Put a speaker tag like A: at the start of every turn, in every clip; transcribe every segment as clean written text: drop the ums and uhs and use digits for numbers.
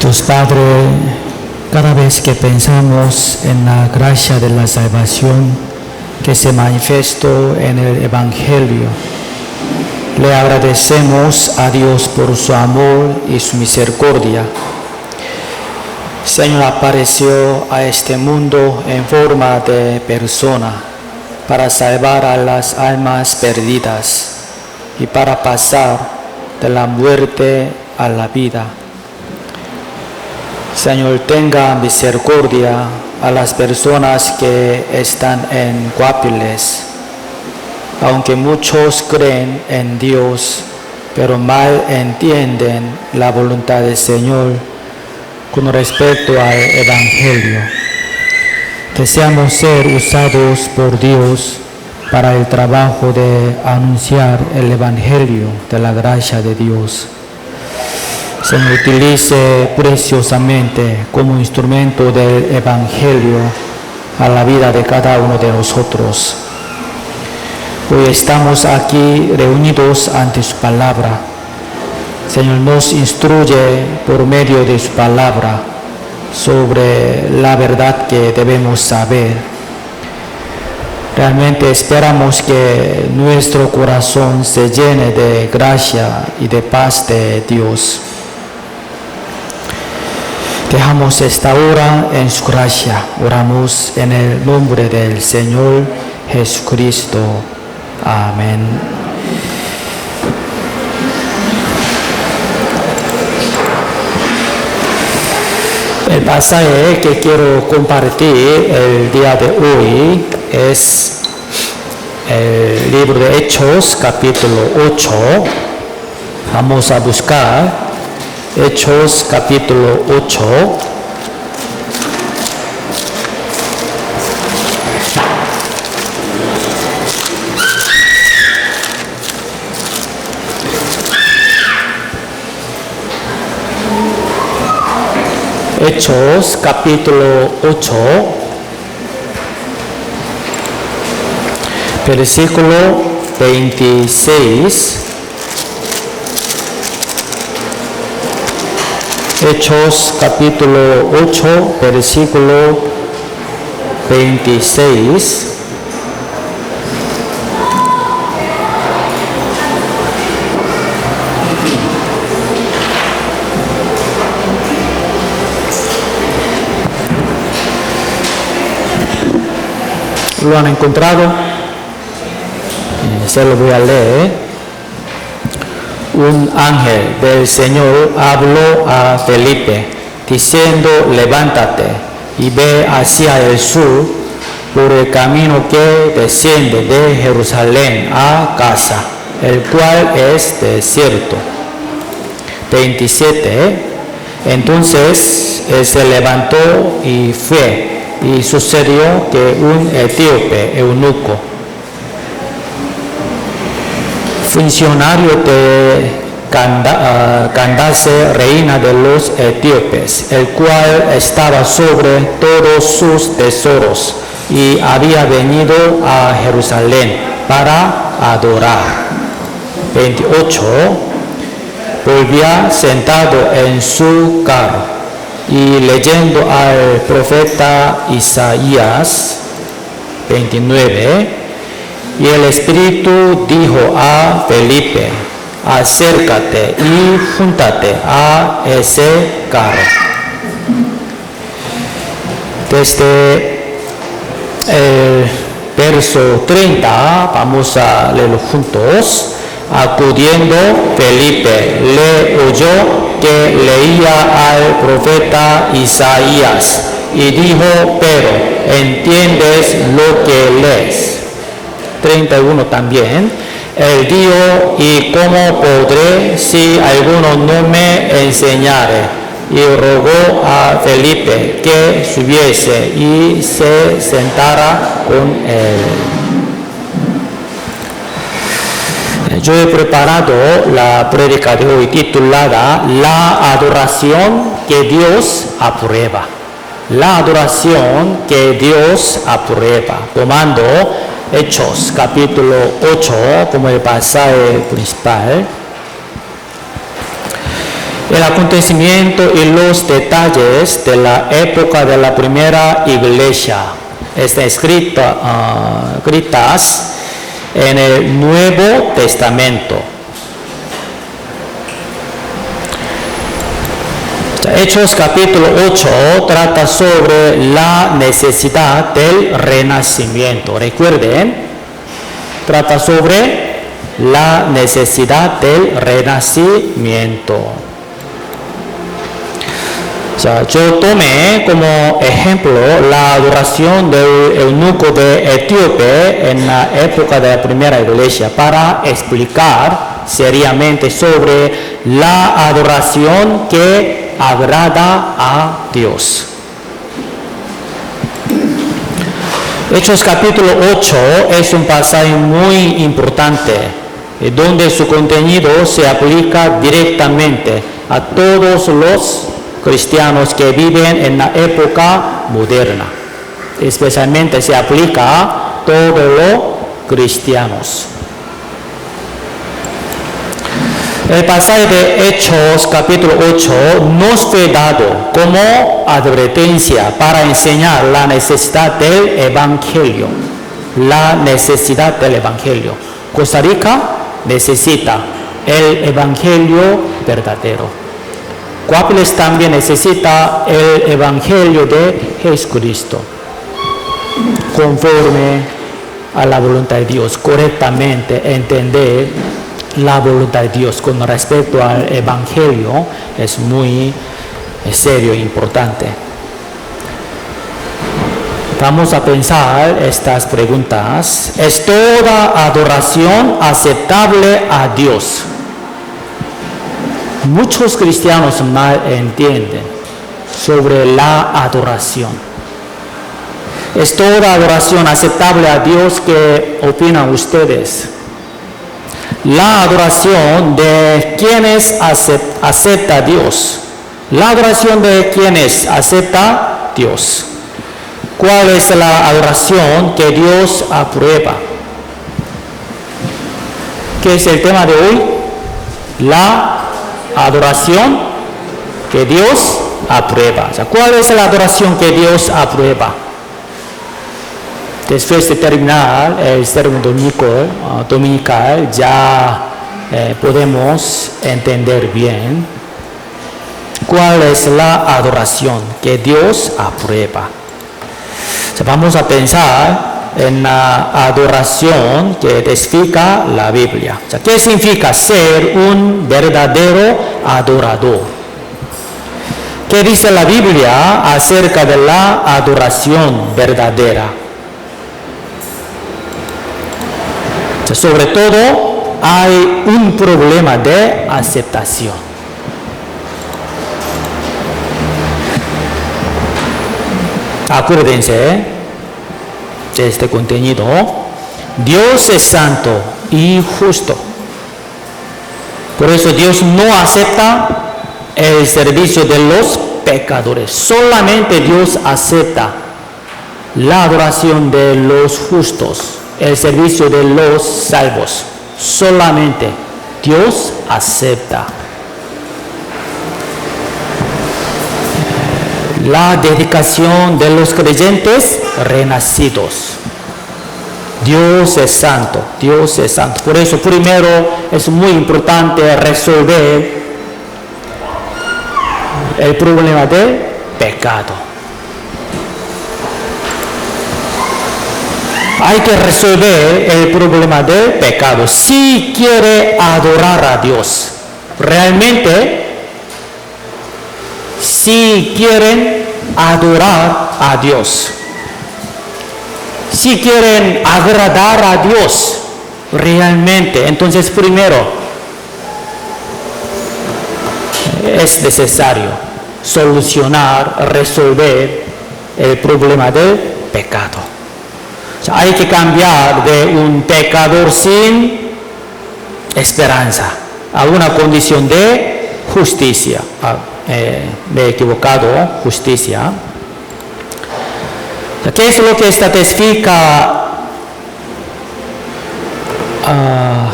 A: Dios Padre, cada vez que pensamos en la gracia de la salvación que se manifestó en el Evangelio, le agradecemos a Dios por su amor y su misericordia. El Señor apareció a este mundo en forma de persona para salvar a las almas perdidas y para pasar de la muerte a la vida. Señor, tenga misericordia a las personas que están en Guapiles. Aunque muchos creen en Dios, pero mal entienden la voluntad del Señor con respecto al Evangelio. Deseamos ser usados por Dios para el trabajo de anunciar el Evangelio de la gracia de Dios. Se nos utilice preciosamente como instrumento del Evangelio a la vida de cada uno de nosotros. Hoy estamos aquí reunidos ante su palabra. Señor, nos instruye por medio de su palabra sobre la verdad que debemos saber. Realmente esperamos que nuestro corazón se llene de gracia y de paz de Dios. Dejamos esta hora en su gracia. Oramos en el nombre del Señor Jesucristo. Amén. El pasaje que quiero compartir el día de hoy es el libro de Hechos, capítulo 8. Vamos a buscar Hechos, capítulo 8. Hechos, capítulo 8, versículo 26. Hechos, capítulo 8, versículo 26. ¿Lo han encontrado? Se lo voy a leer. Un ángel del Señor habló a Felipe, diciendo: levántate y ve hacia el sur por el camino que desciende de Jerusalén a Gaza, el cual es desierto. 27. Entonces él se levantó y fue. Y sucedió que un etíope, eunuco, funcionario de Candace, reina de los etíopes, el cual estaba sobre todos sus tesoros, y había venido a Jerusalén para adorar. 28. Volvía sentado en su carro y leyendo al profeta Isaías. 29. Y el Espíritu dijo a Felipe: acércate y júntate a ese carro. Desde el verso 30 vamos a leerlo juntos. Acudiendo Felipe le oyó que leía al profeta Isaías y dijo: pero ¿entiendes lo que lees? 31 también. Él dijo: ¿y cómo podré si alguno no me enseñare? Y rogó a Felipe que subiese y se sentara con él. Yo he preparado la prédica de hoy titulada La adoración que Dios aprueba. La adoración que Dios aprueba. Tomando Hechos capítulo 8 como el pasaje principal. El acontecimiento y los detalles de la época de la primera iglesia están escritas en el Nuevo Testamento. Hechos capítulo 8 trata sobre la necesidad del renacimiento. Recuerden, trata sobre la necesidad del renacimiento. Yo tomé como ejemplo la adoración del eunuco de Etíope en la época de la primera iglesia para explicar seriamente sobre la adoración que agrada a Dios. Hechos capítulo 8 es un pasaje muy importante, donde su contenido se aplica directamente a todos los cristianos que viven en la época moderna. Especialmente se aplica a todos los cristianos. El pasaje de Hechos capítulo 8 nos fue dado como advertencia para enseñar la necesidad del Evangelio. La necesidad del Evangelio. Costa Rica necesita el Evangelio verdadero. Guapiles también necesita el Evangelio de Jesucristo, conforme a la voluntad de Dios, correctamente entender la voluntad de Dios con respecto al Evangelio es muy serio e importante. Vamos a pensar estas preguntas. ¿Es toda adoración aceptable a Dios? Muchos cristianos mal entienden sobre la adoración. ¿Es toda adoración aceptable a Dios? ¿Qué opinan ustedes? La adoración de quienes acepta a Dios. La adoración de quienes acepta a Dios. ¿Cuál es la adoración que Dios aprueba? ¿Qué es el tema de hoy? La adoración que Dios aprueba. ¿Cuál es la adoración que Dios aprueba? Después de terminar el sermón dominical, ya podemos entender bien cuál es la adoración que Dios aprueba. Vamos a pensar en la adoración que testifica la Biblia. ¿Qué significa ser un verdadero adorador? ¿Qué dice la Biblia acerca de la adoración verdadera? Sobre todo, hay un problema de aceptación. Acuérdense de este contenido. Dios es santo y justo. Por eso Dios no acepta el servicio de los pecadores. Solamente Dios acepta la adoración de los justos, el servicio de los salvos. Solamente Dios acepta. La dedicación de los creyentes renacidos. Dios es santo, Dios es santo. Por eso primero es muy importante resolver el problema del pecado. Hay que resolver el problema del pecado. Si quiere adorar a Dios, realmente, si quieren adorar a Dios, si quieren agradar a Dios realmente, entonces primero es necesario solucionar, resolver el problema del pecado. O sea, hay que cambiar de un pecador sin esperanza a una condición de justicia. Me he equivocado, justicia. ¿Qué es lo que testifica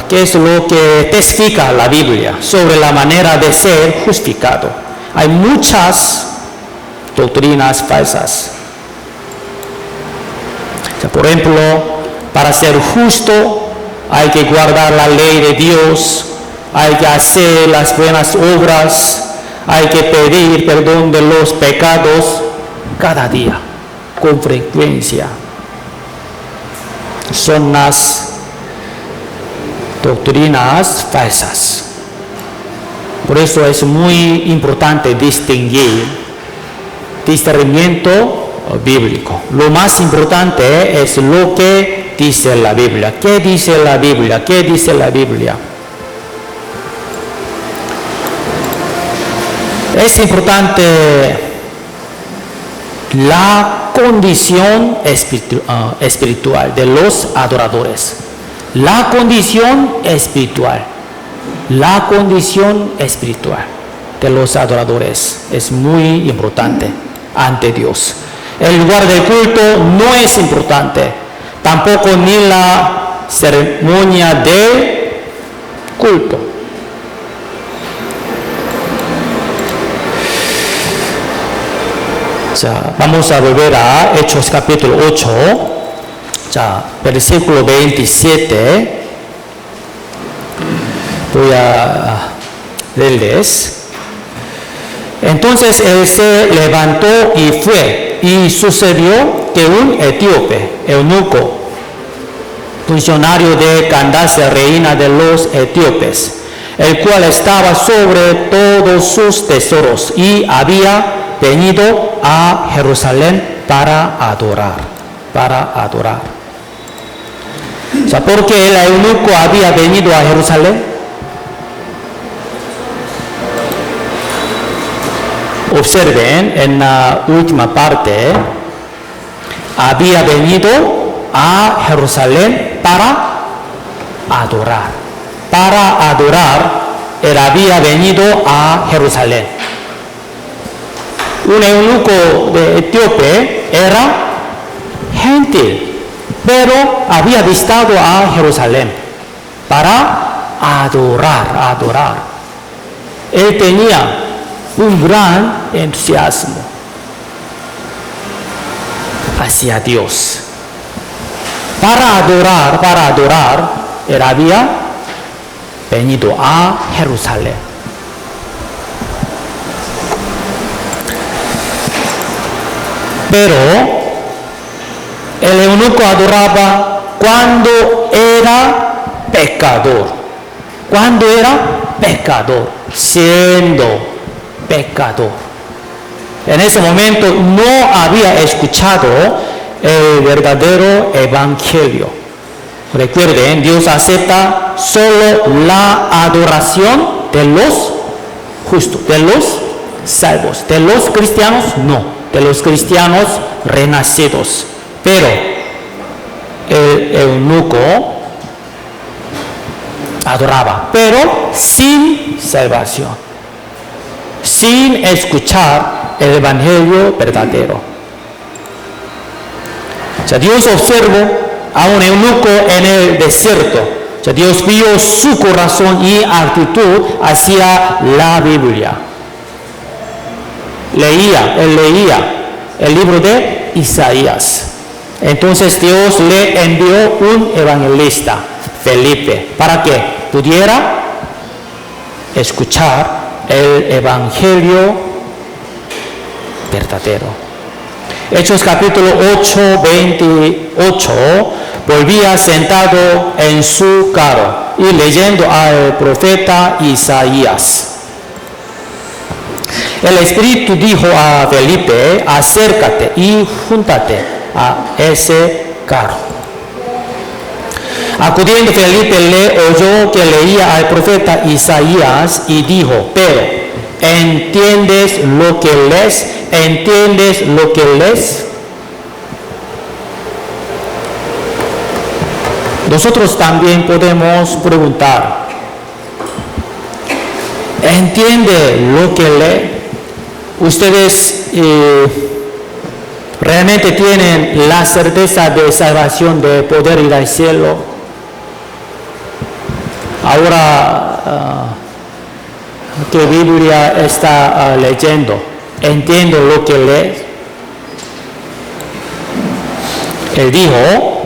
A: ¿qué es lo que testifica la Biblia sobre la manera de ser justificado? Hay muchas doctrinas falsas. Por ejemplo, para ser justo hay que guardar la ley de Dios, hay que hacer las buenas obras, hay que pedir perdón de los pecados cada día, con frecuencia. Son las doctrinas falsas. Por eso es muy importante distinguir discernimiento bíblico. Lo más importante es lo que dice la Biblia. ¿Qué dice la Biblia? ¿Qué dice la Biblia? Es importante la condición espiritual de los adoradores. La condición espiritual. La condición espiritual de los adoradores es muy importante ante Dios. El lugar del culto no es importante, tampoco ni la ceremonia de culto. Vamos a volver a Hechos capítulo 8, versículo 27. Voy a leerles. Entonces él se levantó y fue, y sucedió que un etíope, eunuco, funcionario de Candace, reina de los etíopes, el cual estaba sobre todos sus tesoros y había venido a Jerusalén para adorar. ¿Por qué el eunuco había venido a Jerusalén? Observen en la última parte, había venido a Jerusalén para adorar. Para adorar, él había venido a Jerusalén. Un eunuco de Etíope era gentil, pero había visitado a Jerusalén para adorar. Él tenía un gran entusiasmo hacia Dios. Para adorar, él había venido a Jerusalén. Pero el eunuco adoraba cuando era pecador. Cuando era pecador, siendo pecador. En ese momento no había escuchado el verdadero evangelio. Recuerden, Dios acepta solo la adoración de los justos, de los salvos. De los cristianos no, de los cristianos renacidos. Pero el eunuco adoraba, pero sin salvación, sin escuchar el evangelio verdadero. Dios observó a un eunuco en el desierto. Dios vio su corazón y actitud hacia la Biblia. Él leía el libro de Isaías. Entonces Dios le envió un evangelista, Felipe, para que pudiera escuchar el evangelio verdadero. Hechos capítulo 8, 28, volvía sentado en su carro y leyendo al profeta Isaías. El Espíritu dijo a Felipe: acércate y júntate a ese carro. Acudiendo Felipe le oyó que leía al profeta Isaías y dijo: pero ¿entiendes lo que lees? ¿Entiendes lo que lees? Nosotros también podemos preguntar: ¿entiende lo que lee? ¿Ustedes realmente tienen la certeza de salvación, de poder ir al cielo? Ahora que Biblia está leyendo, entiendo lo que lee. Él dijo,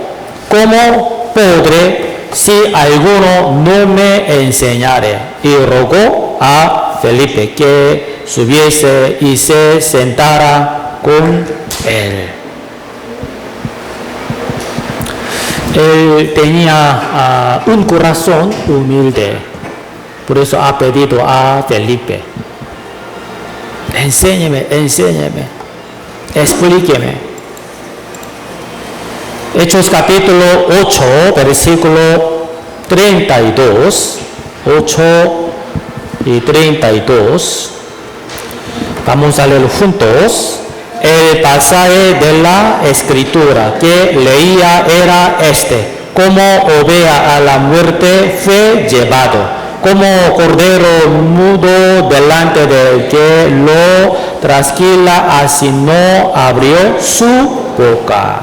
A: ¿cómo podré si alguno no me enseñare? Y rogó a Felipe que subiese y se sentara con él. Él tenía un corazón humilde, por eso ha pedido a Felipe, enséñeme, explíqueme. Hechos capítulo 8, versículo 32, 8 y 32, vamos a leer juntos. El pasaje de la escritura que leía era este: como oveja a la muerte fue llevado, como cordero mudo delante del que lo trasquila, así no abrió su boca.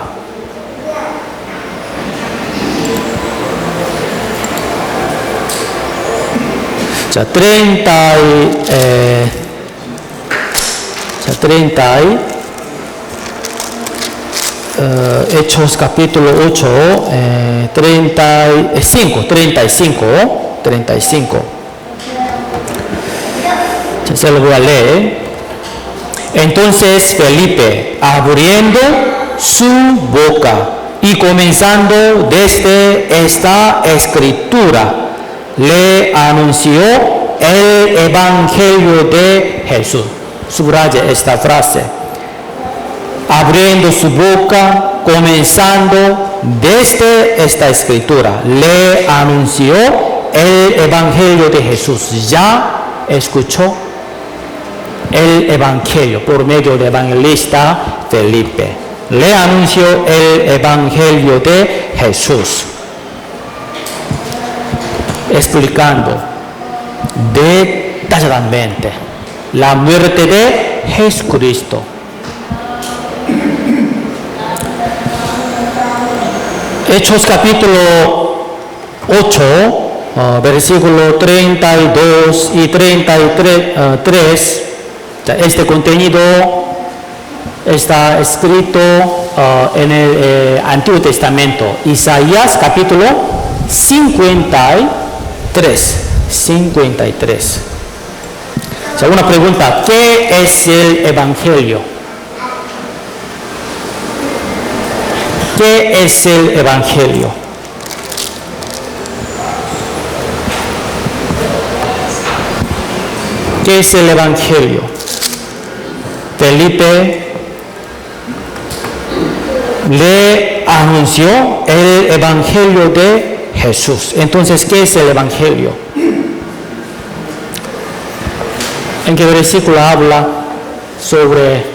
A: Ya 30 Hechos capítulo 8, 35. Ya se lo voy a leer. Entonces Felipe, abriendo su boca y comenzando desde esta escritura, le anunció el evangelio de Jesús. Subraya esta frase. Abriendo su boca, comenzando desde esta escritura, le anunció el evangelio de Jesús. Ya escuchó el evangelio por medio del evangelista Felipe. Le anunció el evangelio de Jesús, explicando detalladamente la muerte de Jesucristo. Hechos capítulo 8, versículo 32 y 33, este contenido está escrito en el Antiguo Testamento. Isaías capítulo 53. Una pregunta: ¿qué es el evangelio? ¿Qué es el evangelio? ¿Qué es el evangelio? Felipe le anunció el evangelio de Jesús. Entonces, ¿qué es el evangelio? ¿En qué versículo habla sobre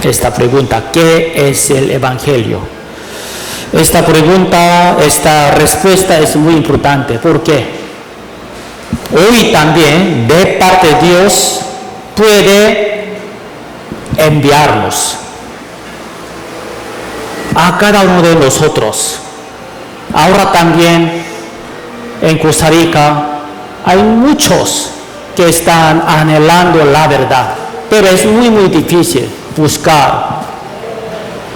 A: esta pregunta? ¿Qué es el evangelio? Esta pregunta, esta respuesta es muy importante. ¿Por qué? Hoy también, de parte de Dios, puede enviarnos a cada uno de nosotros. Ahora también en Costa Rica hay muchos que están anhelando la verdad, pero es muy difícil buscar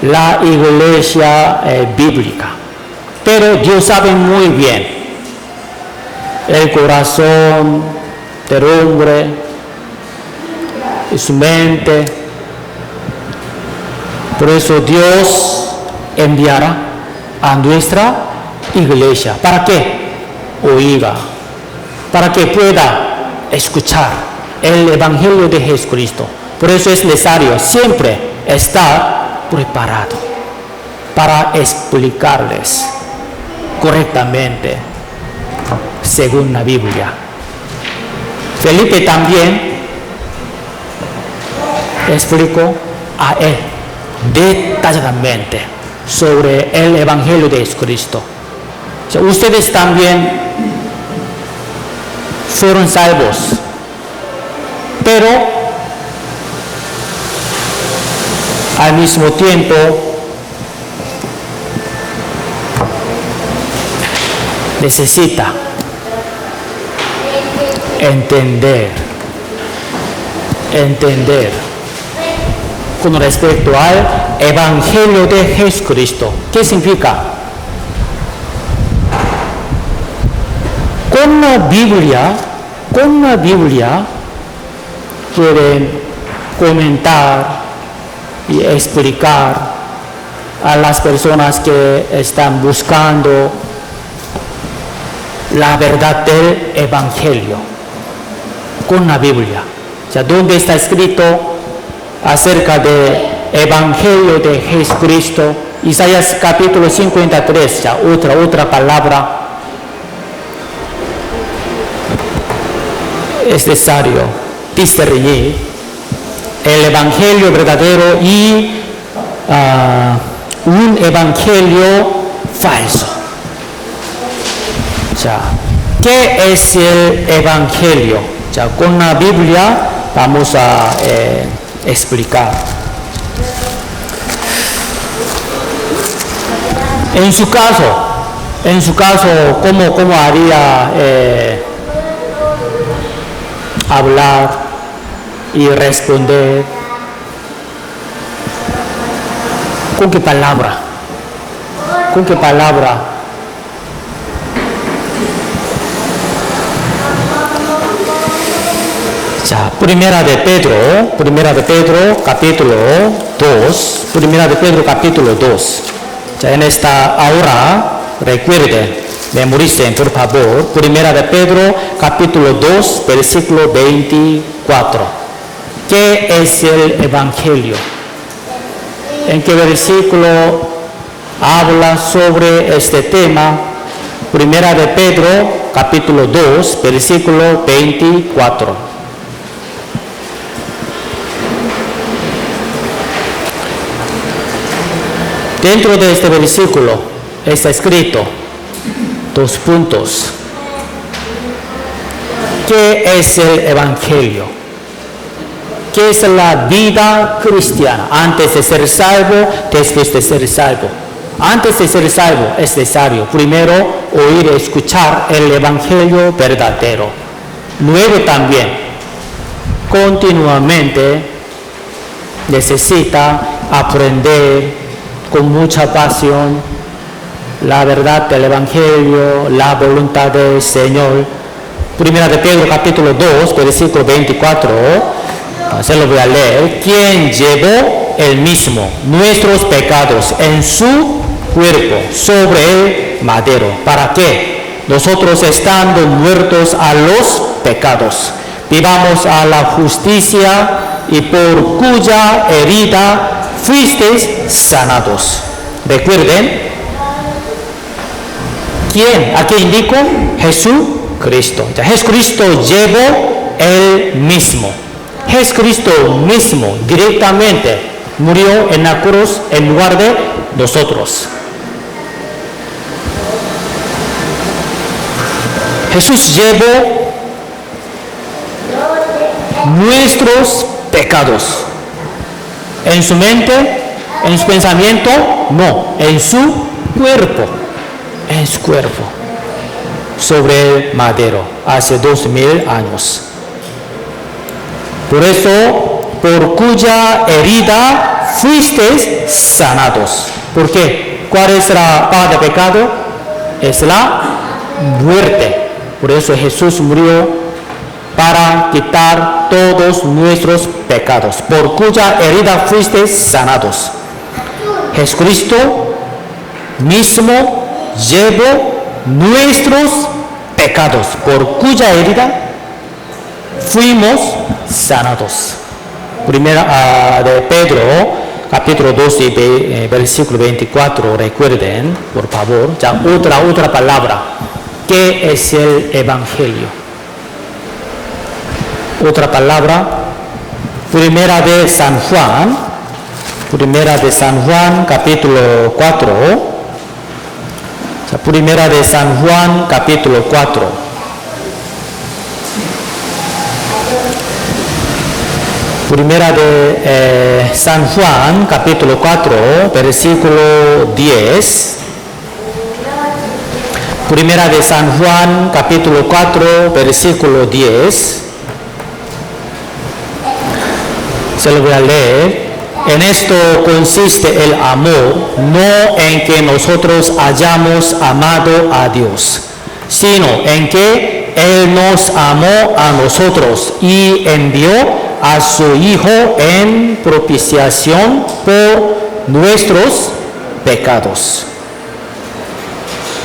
A: la iglesia bíblica. Pero Dios sabe muy bien el corazón del hombre y su mente. Por eso Dios enviará a nuestra iglesia. ¿Para qué? Oiga, para que pueda escuchar el evangelio de Jesucristo. Por eso es necesario siempre estar preparado para explicarles correctamente según la Biblia. Felipe también explicó a él detalladamente sobre el evangelio de Jesucristo. O sea, ustedes también fueron salvos, pero al mismo tiempo necesita entender con respecto al Evangelio de Jesucristo. ¿Qué significa? Con la Biblia pueden comentar y explicar a las personas que están buscando la verdad del Evangelio. Con la Biblia. O sea, ¿dónde está escrito acerca del Evangelio de Jesucristo? Isaías capítulo 53, ya otra palabra. Es necesario discernir el Evangelio verdadero y un Evangelio falso. O sea, ¿qué es el Evangelio? O sea, con la Biblia vamos a explicar. En su caso, ¿cómo haría hablar y responder? ¿Con qué palabra? Ya, Primera de Pedro capítulo 2. Ya, en esta hora, recuerden, memoricen por favor, Primera de Pedro capítulo 2, versículo 24. ¿Qué es el Evangelio? ¿En qué versículo habla sobre este tema? Primera de Pedro capítulo 2, versículo 24. Dentro de este versículo está escrito 2 puntos. ¿Qué es el Evangelio? ¿Qué es la vida cristiana? Antes de ser salvo, después de ser salvo. Antes de ser salvo es necesario primero oír y escuchar el Evangelio verdadero. Luego también, continuamente, necesita aprender con mucha pasión la verdad del Evangelio, la voluntad del Señor. Primera de Pedro capítulo 2, versículo 24, se lo voy a leer. Quien llevó él mismo nuestros pecados en su cuerpo sobre el madero. ¿Para qué? Nosotros estando muertos a los pecados, vivamos a la justicia, y por cuya herida fuisteis sanados. Recuerden, ¿quién? ¿A qué indico? Jesucristo. Ya, Jesucristo llevó él mismo. Jesucristo mismo directamente murió en la cruz en lugar de nosotros. Jesús llevó nuestros pecados. En su mente, en su pensamiento, no, en su cuerpo, sobre el madero, hace 2000 años. Por eso, por cuya herida fuisteis sanados. ¿Por qué? ¿Cuál es la paga de pecado? Es la muerte. Por eso Jesús murió para quitar todos nuestros pecados, por cuya herida fuisteis sanados. Jesucristo mismo llevó nuestros pecados, por cuya herida fuimos sanados. Primera de Pedro, capítulo 2, versículo 24, recuerden, por favor, ya otra palabra. ¿Qué es el Evangelio? Otra palabra, Primera de San Juan, capítulo 4. Primera de San Juan, capítulo 4. Primera de San Juan, capítulo 4, versículo 10. Primera de San Juan, capítulo 4, versículo 10. Se lo voy a leer. En esto consiste el amor, no en que nosotros hayamos amado a Dios, sino en que Él nos amó a nosotros y envió a su Hijo en propiciación por nuestros pecados.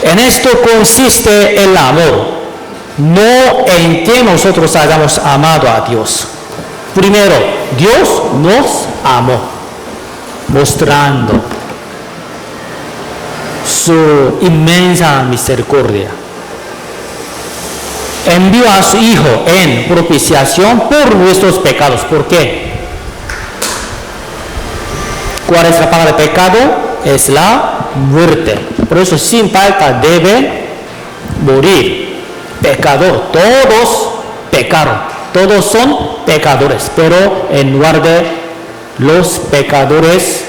A: En esto consiste el amor, no en que nosotros hayamos amado a Dios. Primero, Dios nos amó, mostrando su inmensa misericordia. Envió a su Hijo en propiciación por nuestros pecados. ¿Por qué? ¿Cuál es la paga de pecado? Es la muerte. Por eso sin falta debe morir. Pecador. Todos pecaron. Todos son pecadores. Pero en lugar de los pecadores,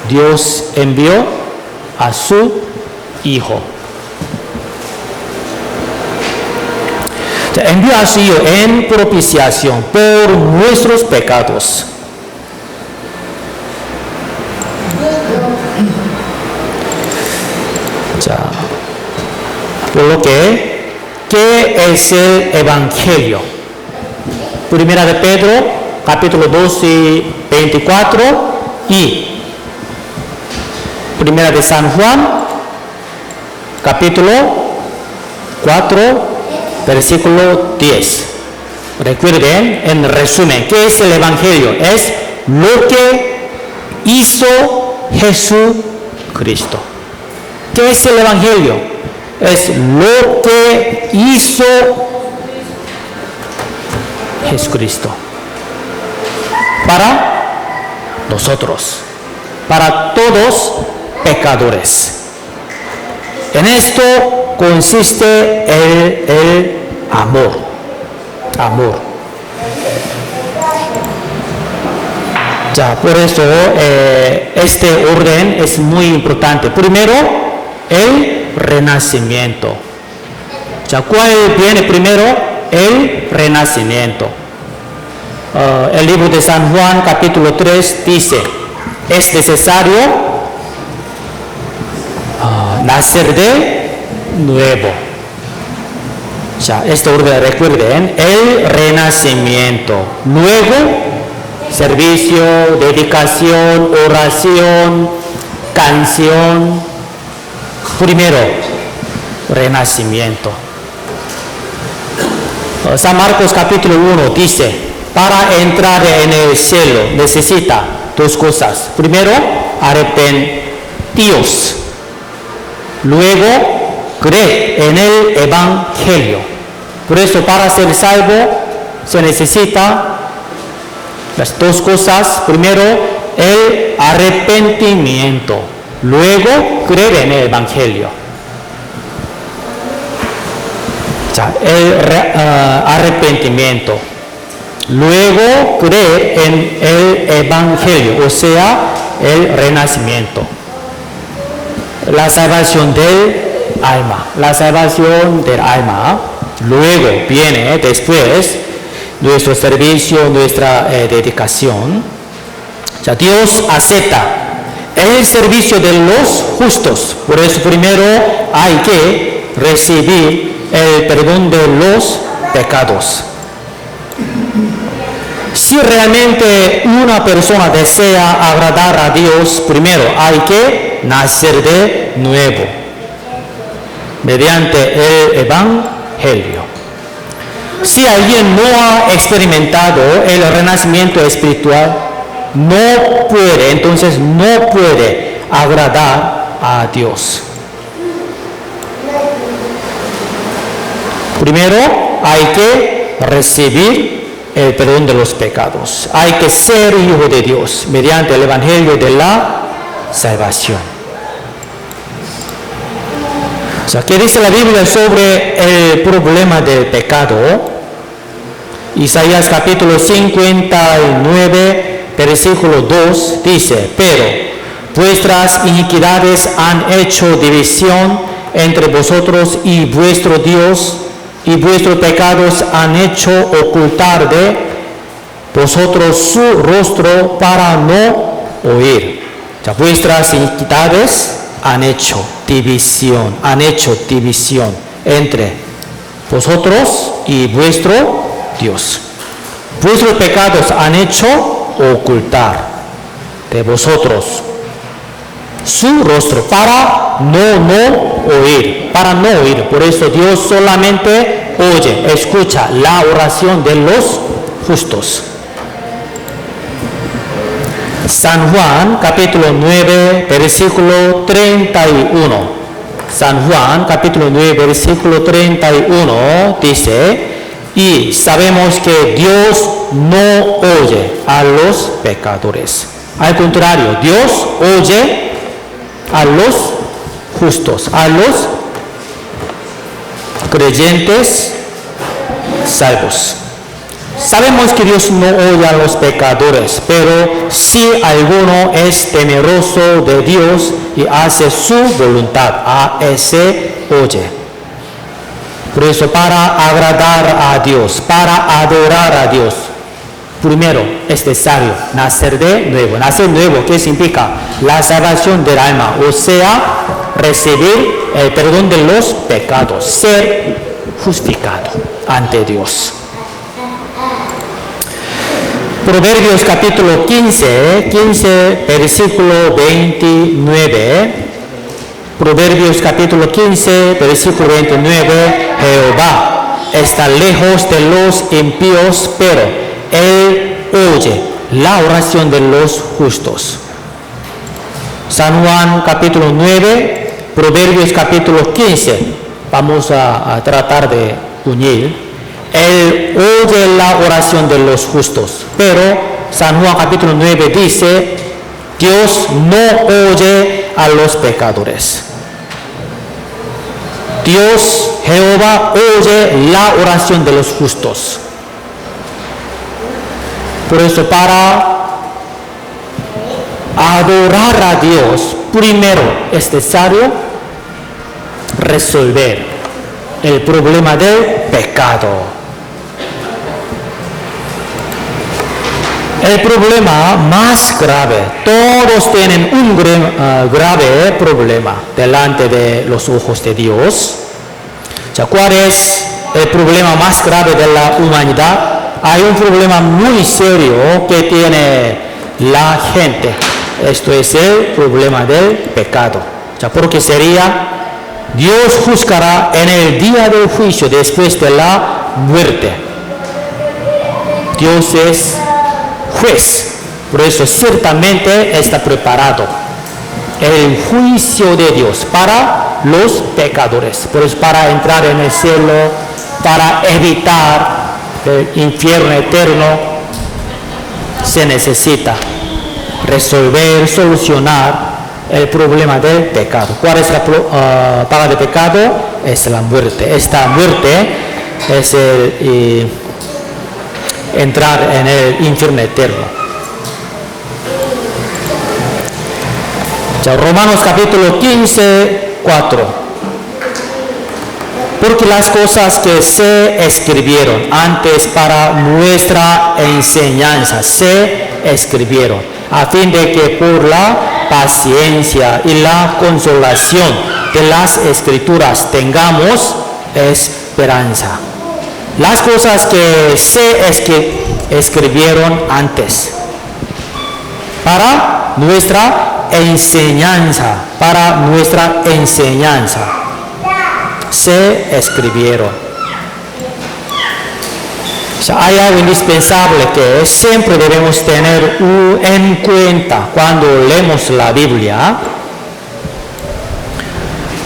A: Dios envió a su Hijo. Envió a su Hijo en propiciación por nuestros pecados. Por lo que, ¿qué es el Evangelio? Primera de Pedro, capítulo 2 y 24, y Primera de San Juan, capítulo 4, versículo 10. Recuerden, en resumen, ¿qué es el Evangelio? Es lo que hizo Jesucristo. ¿Qué es el Evangelio? Es lo que hizo Jesucristo para nosotros, para todos pecadores. En esto consiste el amor. Amor. Ya, por eso este orden es muy importante. Primero, el renacimiento. Ya, ¿cuál viene primero? El renacimiento. El libro de San Juan, capítulo 3, dice: es necesario nacer de nuevo. Ya, este orden, recuerden, el renacimiento. Luego, servicio, dedicación, oración, canción. Primero, renacimiento. San Marcos capítulo 1 dice: para entrar en el cielo necesita dos cosas. Primero, arrepentíos. Luego, cree en el Evangelio. Por eso, para ser salvo se necesita las dos cosas. Primero, el arrepentimiento. Luego, creer en el Evangelio. El arrepentimiento. Luego, creer en el Evangelio, o sea, el renacimiento. La salvación del alma. La salvación del alma. Luego viene después nuestro servicio, nuestra dedicación. Dios acepta el servicio de los justos. Por eso primero hay que recibir el perdón de los pecados. Si realmente una persona desea agradar a Dios, primero hay que nacer de nuevo mediante el Evangelio. Si alguien no ha experimentado el renacimiento espiritual, no puede, entonces no puede agradar a Dios. Primero hay que recibir el perdón de los pecados. Hay que ser hijo de Dios mediante el Evangelio de la salvación. O sea, ¿qué dice la Biblia sobre el problema del pecado? Isaías capítulo 59, versículo 2 dice: pero vuestras iniquidades han hecho división entre vosotros y vuestro Dios, y vuestros pecados han hecho ocultar de vosotros su rostro para no oír. O sea, vuestras iniquidades han hecho división entre vosotros y vuestro Dios. Vuestros pecados han hecho ocultar de vosotros su rostro para no oír. Por eso Dios solamente escucha la oración de los justos. San Juan capítulo 9 versículo 31. San Juan capítulo 9 versículo 31 dice: y sabemos que Dios no oye a los pecadores. Al contrario, Dios oye a los justos, a los creyentes salvos. Sabemos que Dios no oye a los pecadores, pero si alguno es temeroso de Dios y hace su voluntad, a ese oye. Por eso, para agradar a Dios, para adorar a Dios, primero es necesario nacer de nuevo. Nacer nuevo, ¿qué significa? La salvación del alma, o sea, recibir el perdón de los pecados, ser justificado ante Dios. Proverbios capítulo 15 versículo 29. Proverbios capítulo 15 versículo 29. Jehová está lejos de los impíos, pero Él oye la oración de los justos. San Juan capítulo 9, Proverbios capítulo 15. Vamos a tratar de unir. Él oye la oración de los justos, pero San Juan capítulo 9 dice: Dios no oye a los pecadores. Dios, Jehová, oye la oración de los justos. Por eso, para adorar a Dios, primero es necesario resolver el problema del pecado. El problema más grave, todos tienen un grave problema delante de los ojos de Dios. O sea, ¿cuál es el problema más grave de la humanidad? Hay un problema muy serio que tiene la gente. Esto es el problema del pecado. O sea, porque sería: Dios juzgará en el día del juicio después de la muerte. Dios es juez, por eso ciertamente está preparado el juicio de Dios para los pecadores. Por eso, para entrar en el cielo, para evitar el infierno eterno, se necesita solucionar el problema del pecado. ¿Cuál es la paga del pecado? Es la muerte. Esta muerte es entrar en el infierno eterno. Romanos capítulo 15, 4. Porque las cosas que se escribieron antes para nuestra enseñanza se escribieron, a fin de que por la paciencia y la consolación de las Escrituras tengamos esperanza. Las cosas que se escribieron antes para nuestra enseñanza, se escribieron. O sea, hay algo indispensable que siempre debemos tener en cuenta cuando leemos la Biblia.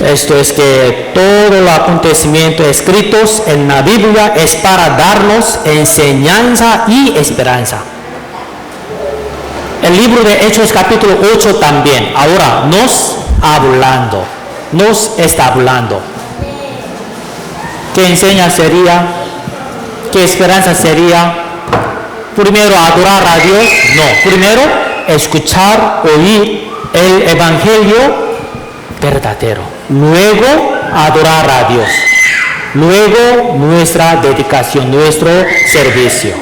A: Esto es que todo el acontecimiento escritos en la Biblia es para darnos enseñanza y esperanza. El libro de Hechos capítulo 8 también ahora nos está hablando. ¿Qué enseñanza sería? ¿Qué esperanza sería? Primero adorar a Dios, no. Primero escuchar, oír el evangelio verdadero. Luego adorar a Dios. Luego, nuestra dedicación, nuestro servicio.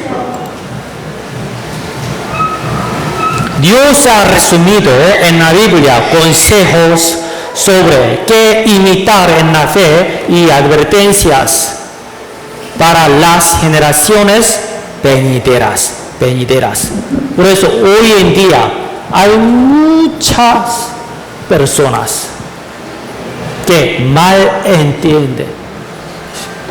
A: Dios ha resumido en la Biblia consejos sobre qué imitar en la fe y advertencias para las generaciones venideras. Por eso hoy en día hay muchas personas que mal entienden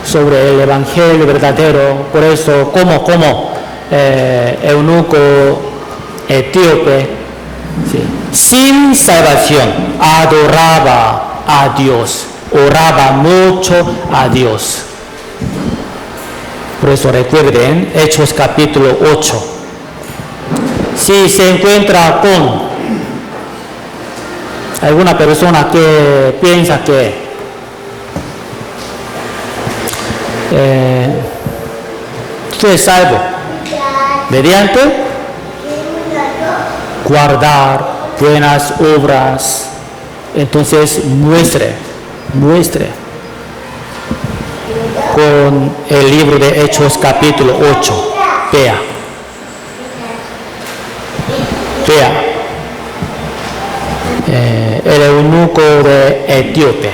A: sobre el evangelio verdadero. Por eso como eunuco etíope, ¿sí?, sin salvación adoraba a Dios, oraba mucho a Dios. Por eso recuerden Hechos capítulo 8. Si se encuentra con alguna persona que piensa que fue salvo mediante guardar buenas obras, entonces muestre con el libro de Hechos capítulo 8. Vea. El eunuco de Etíope,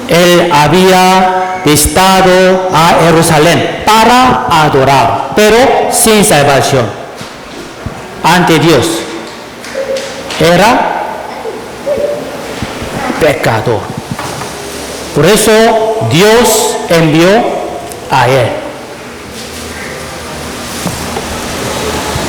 A: él había visitado a Jerusalén para adorar, pero sin salvación ante Dios. Era pecador. Por eso Dios envió a él.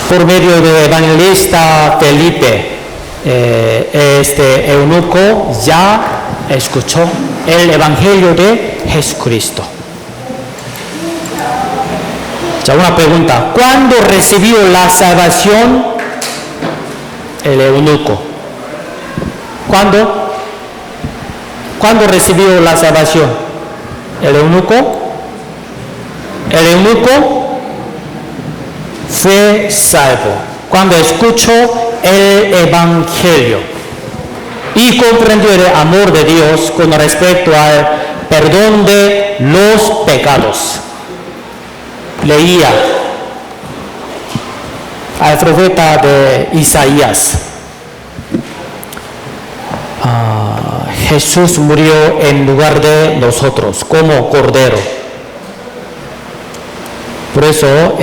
A: Por medio del evangelista Felipe, este eunuco ya escuchó el evangelio de Jesucristo. Ya una pregunta: ¿cuándo recibió la salvación el eunuco? ¿Cuándo recibió la salvación el eunuco? El eunuco fue salvo cuando escuchó el evangelio y comprendió el amor de Dios con respecto al perdón de los pecados. Leía al profeta de Isaías: Jesús murió en lugar de nosotros como cordero. Por eso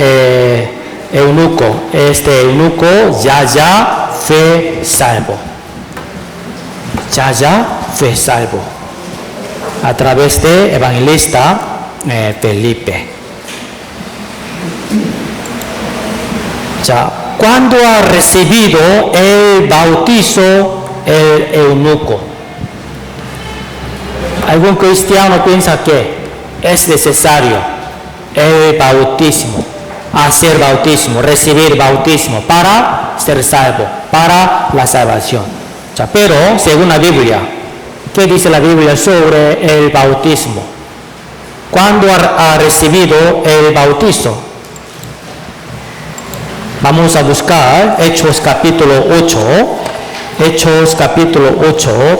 A: este eunuco ya fue salvo. Ya fue salvo a través de evangelista Felipe. Ya, ¿cuándo ha recibido el bautizo el eunuco? Algún cristiano piensa que es necesario el bautismo, hacer bautismo, recibir bautismo para ser salvo, para la salvación. Ya, pero según la Biblia, ¿qué dice la Biblia sobre el bautismo? ¿Cuándo ha recibido el bautizo? Vamos a buscar Hechos capítulo 8,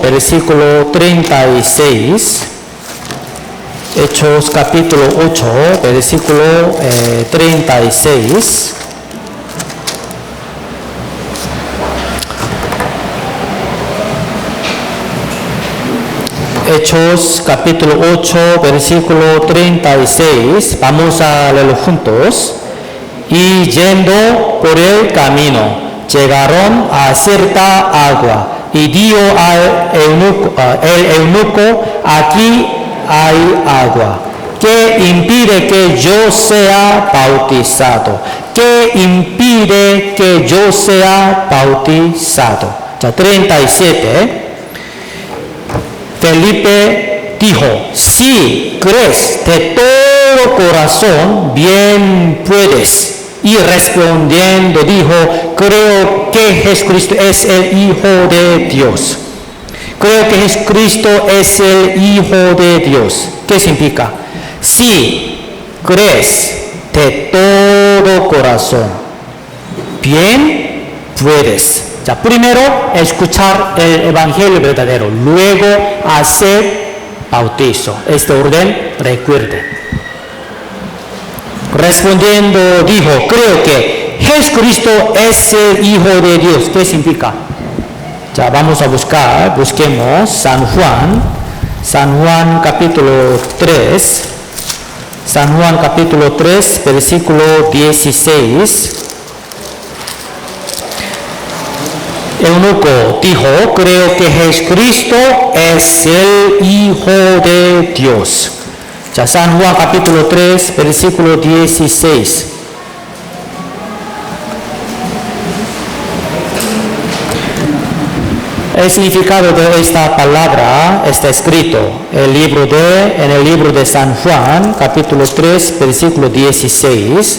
A: versículo 36. Hechos capítulo 8, versículo 36. Hechos capítulo 8, versículo 36. Vamos a leerlo juntos. Y yendo por el camino, llegaron a cierta agua, y dijo al eunuco: aquí hay agua. ¿Qué impide que yo sea bautizado? ¿Qué impide que yo sea bautizado? Ya, 37. Felipe dijo: si crees de todo corazón, bien puedes. Y respondiendo dijo: creo que Jesucristo es el Hijo de Dios. Creo que Jesucristo es el Hijo de Dios. ¿Qué significa? Si crees de todo corazón, bien puedes. Ya, primero escuchar el evangelio verdadero, luego hacer bautizo. Este orden, recuerde. Respondiendo dijo, creo que Jesucristo es el Hijo de Dios. ¿Qué significa? Ya vamos a busquemos San Juan capítulo 3, San Juan capítulo 3, versículo 16. Eunuco dijo, creo que Jesucristo es el Hijo de Dios. Ya San Juan capítulo 3, versículo 16. El significado de esta palabra está escrito en el libro de San Juan, capítulo 3, versículo 16.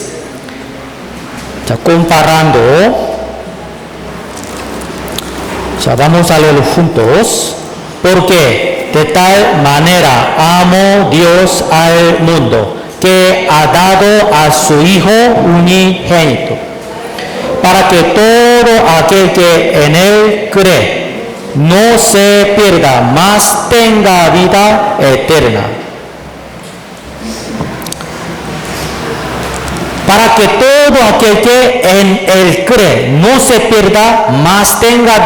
A: Ya comparando, ya vamos a leerlo juntos. Porque de tal manera amó Dios al mundo, que ha dado a su Hijo unigénito, para que todo aquel que en él cree no se pierda, mas tenga vida eterna. Para que todo aquel que en él cree no se pierda, mas tenga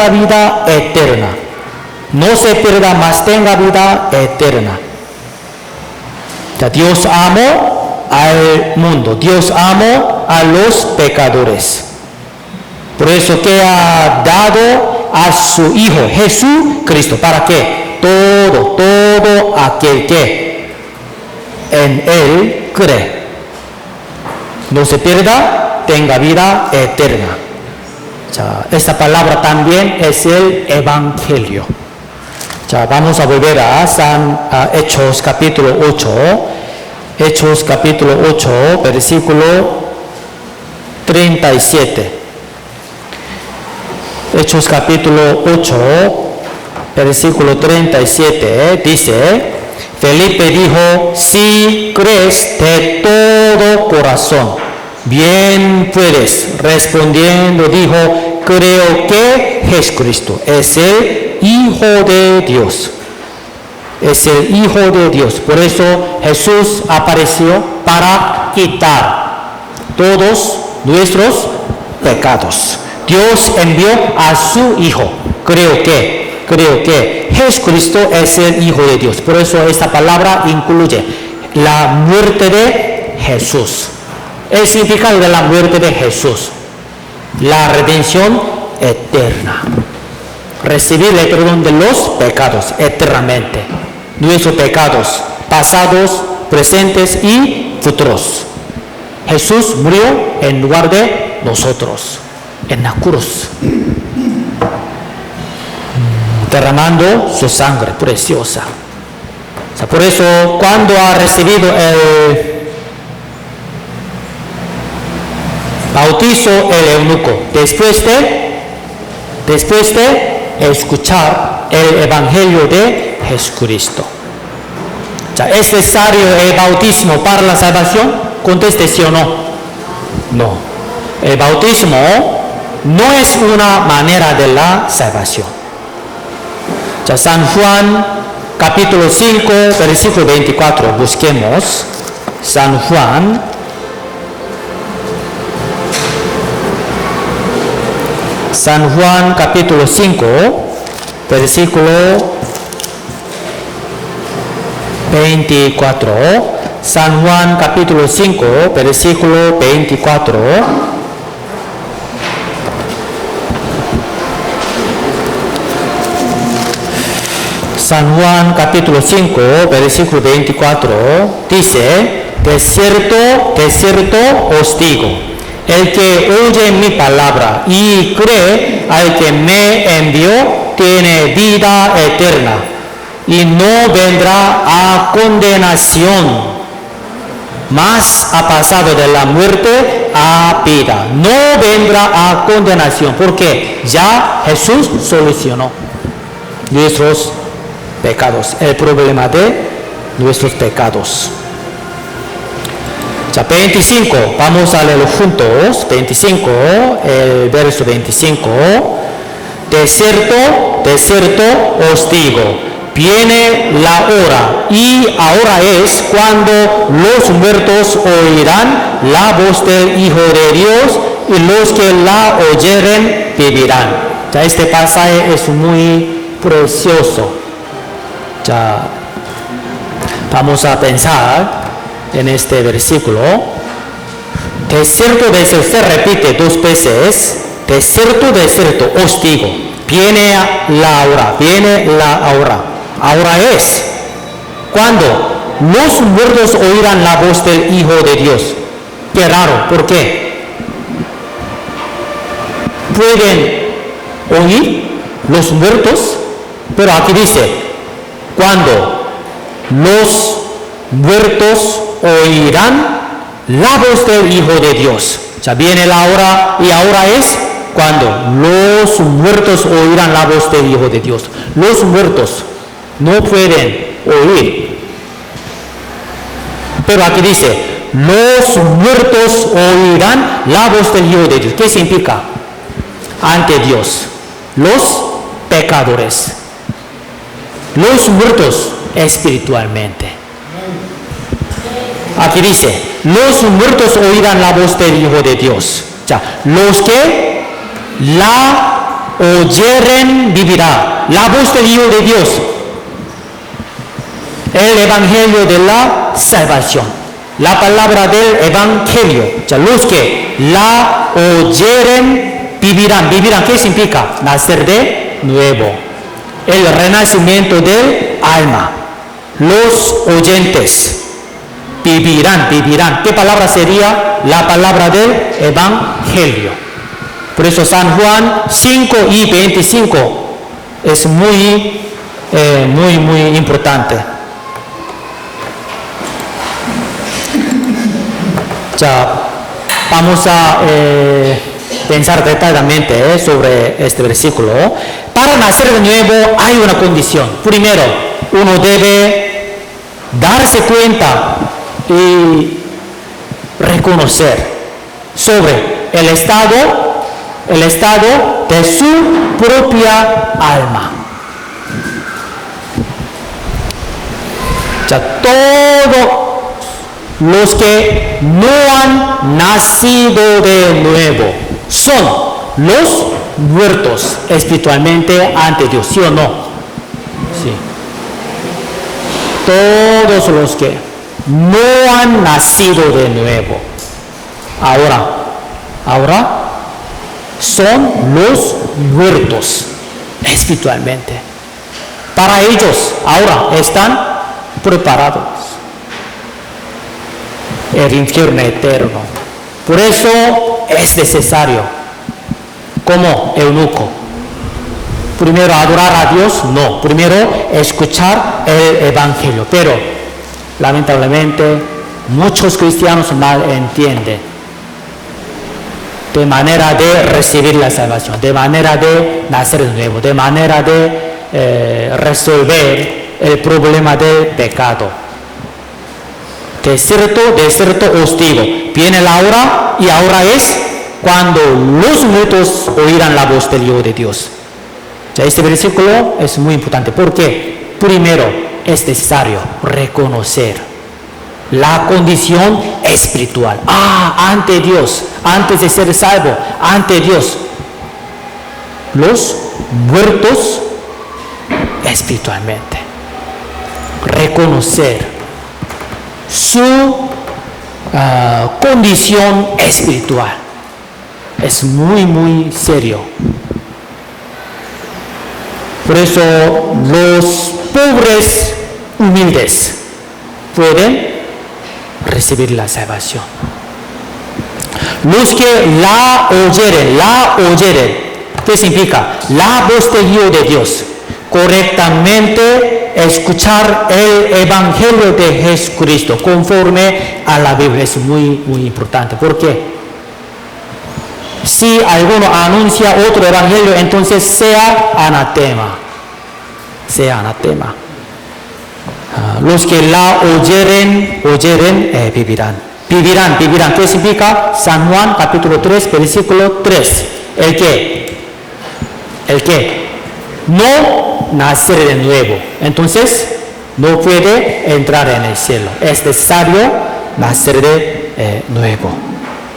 A: vida eterna. No se pierda, mas tenga vida eterna. Dios amó al mundo, Dios amó a los pecadores. Por eso que ha dado a su Hijo Jesucristo, para que todo aquel que en él cree no se pierda, tenga vida eterna. Esta palabra también es el Evangelio. Vamos a volver a Hechos capítulo 8, Hechos capítulo 8, versículo 37. Hechos capítulo 8, versículo 37, dice, Felipe dijo, si crees de todo corazón, bien puedes. Respondiendo dijo, creo que Jesucristo es el Hijo de Dios. Es el Hijo de Dios. Por eso Jesús apareció para quitar todos nuestros pecados. Dios envió a su Hijo. Creo que Jesucristo es el Hijo de Dios. Por eso esta palabra incluye la muerte de Jesús. El significado de la muerte de Jesús. La redención eterna. Recibir el perdón de los pecados eternamente. Nuestros pecados pasados, presentes y futuros. Jesús murió en lugar de nosotros. En la cruz, derramando su sangre preciosa. Por eso, cuando ha recibido el bautizo el eunuco, después de escuchar el Evangelio de Jesucristo, ¿es necesario el bautismo para la salvación? Conteste sí o no. No. El bautismo no es una manera de la salvación. San Juan capítulo 5, versículo 24, busquemos San Juan capítulo 5, versículo 24. San Juan capítulo 5, versículo 24. San Juan capítulo 5, versículo 24, dice, de cierto os digo, el que oye mi palabra y cree al que me envió, tiene vida eterna, y no vendrá a condenación, mas ha pasado de la muerte a vida. No vendrá a condenación, porque ya Jesús solucionó nuestros pecados, el problema de nuestros pecados. 25, vamos a leerlo juntos. 25, el verso 25. De cierto os digo, viene la hora, y ahora es cuando los muertos oirán la voz del Hijo de Dios, y los que la oyeren vivirán. Ya este pasaje es muy precioso. Ya vamos a pensar en este versículo. De cierto, se repite 2 veces. De cierto, os digo, viene la hora, viene la hora. Ahora es cuando los muertos oirán la voz del Hijo de Dios. Qué raro, ¿por qué? Pueden oír los muertos, pero aquí dice, cuando los muertos oirán la voz del Hijo de Dios. Ya viene la hora, y ahora es cuando los muertos oirán la voz del Hijo de Dios. Los muertos no pueden oír, pero aquí dice, los muertos oirán la voz del Hijo de Dios. ¿Qué significa? Ante Dios, los pecadores, los muertos espiritualmente. Aquí dice, los muertos oirán la voz del Hijo de Dios. Ya, los que la oyeren vivirá. La voz del Hijo de Dios, el evangelio de la salvación, la palabra del evangelio. Ya, los que la oyeren vivirán. Vivirán, ¿qué significa? Nacer de nuevo, el renacimiento del alma. Los oyentes vivirán. ¿Qué palabra sería? La palabra del evangelio. Por eso San Juan 5:25 es muy importante. Ya vamos a pensar detalladamente sobre este versículo. Para nacer de nuevo hay una condición. Primero, uno debe darse cuenta y reconocer sobre el estado de su propia alma. Ya todos los que no han nacido de nuevo son los muertos espiritualmente ante Dios, ¿sí o no? Sí. Todos los que no han nacido de nuevo, ahora son los muertos espiritualmente. Para ellos ahora están preparados el infierno eterno. Por eso es necesario, como eunuco, primero adorar a Dios, no, primero escuchar el evangelio. Pero lamentablemente muchos cristianos mal entienden de manera de recibir la salvación, de manera de nacer de nuevo, de manera de resolver el problema del pecado. De cierto os digo, viene la hora, y ahora es cuando los muertos oirán la voz del Hijo de Dios. Ya este versículo es muy importante, porque primero es necesario reconocer la condición espiritual. Ante Dios, antes de ser salvo, ante Dios, los muertos espiritualmente. Reconocer su condición espiritual es muy serio. Por eso los pobres humildes pueden recibir la salvación. Los que la oyeren, ¿qué significa? La voz del Hijo de Dios, correctamente escuchar el evangelio de Jesucristo conforme a la Biblia es muy importante. ¿Por qué? Si alguno anuncia otro evangelio, entonces sea anatema. Los que la oyeren vivirán. ¿Qué significa? San Juan capítulo 3 versículo 3. El que no nacer de nuevo. Entonces, no puede entrar en el cielo. Es necesario nacer de nuevo.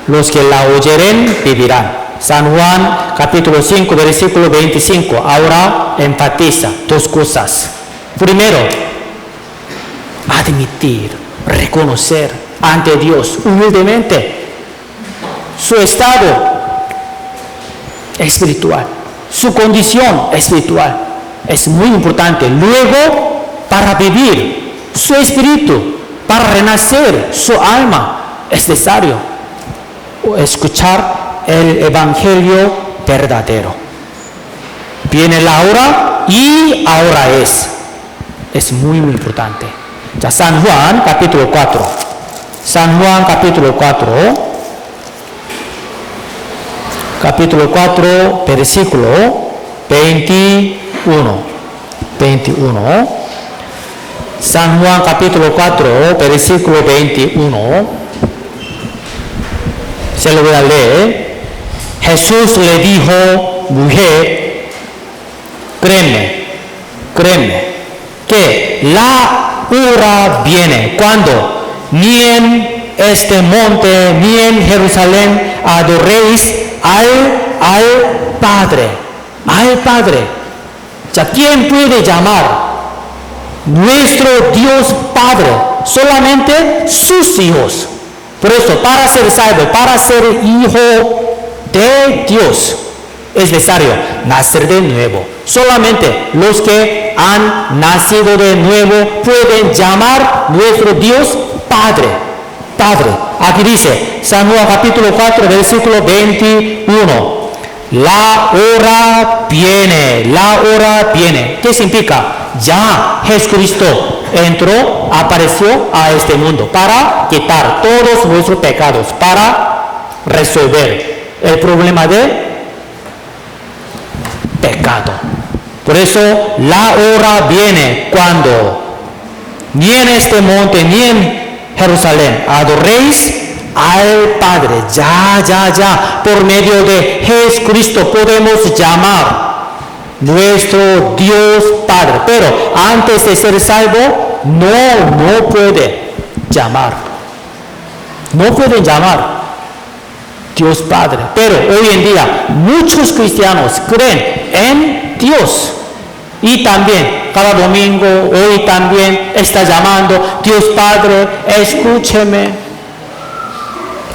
A: Los que la oyeren vivirán. San Juan capítulo 5 versículo 25 ahora enfatiza dos cosas. Primero, admitir, reconocer ante Dios humildemente su estado espiritual, su condición espiritual. Es muy importante. Luego, para vivir su espíritu, para renacer su alma, es necesario escuchar el evangelio verdadero. Viene la hora y ahora es. Es muy importante. Ya San Juan capítulo 4. San Juan capítulo 4. Capítulo 4 versículo 21. 21. San Juan capítulo 4 versículo 21. Se lo voy a leer. Jesús le dijo, mujer, créeme, que la hora viene cuando ni en este monte ni en Jerusalén adoréis al Padre. Ya, ¿quién puede llamar nuestro Dios Padre? Solamente sus hijos. Por eso, para ser salvo, para ser hijo de Dios, es necesario nacer de nuevo. Solamente los que han nacido de nuevo pueden llamar nuestro Dios Padre. Aquí dice, San Juan capítulo 4, versículo 21. La hora viene. ¿Qué significa? Ya Jesucristo apareció a este mundo para quitar todos nuestros pecados, para resolver el problema de pecado. Por eso la hora viene cuando ni en este monte ni en Jerusalén adoréis al Padre. Ya. Por medio de Jesucristo podemos llamar nuestro Dios Padre. Pero antes de ser salvo, no puede llamar. No pueden llamar Dios Padre. Pero hoy en día muchos cristianos creen en Dios. Y también cada domingo, hoy también está llamando, Dios Padre, escúcheme,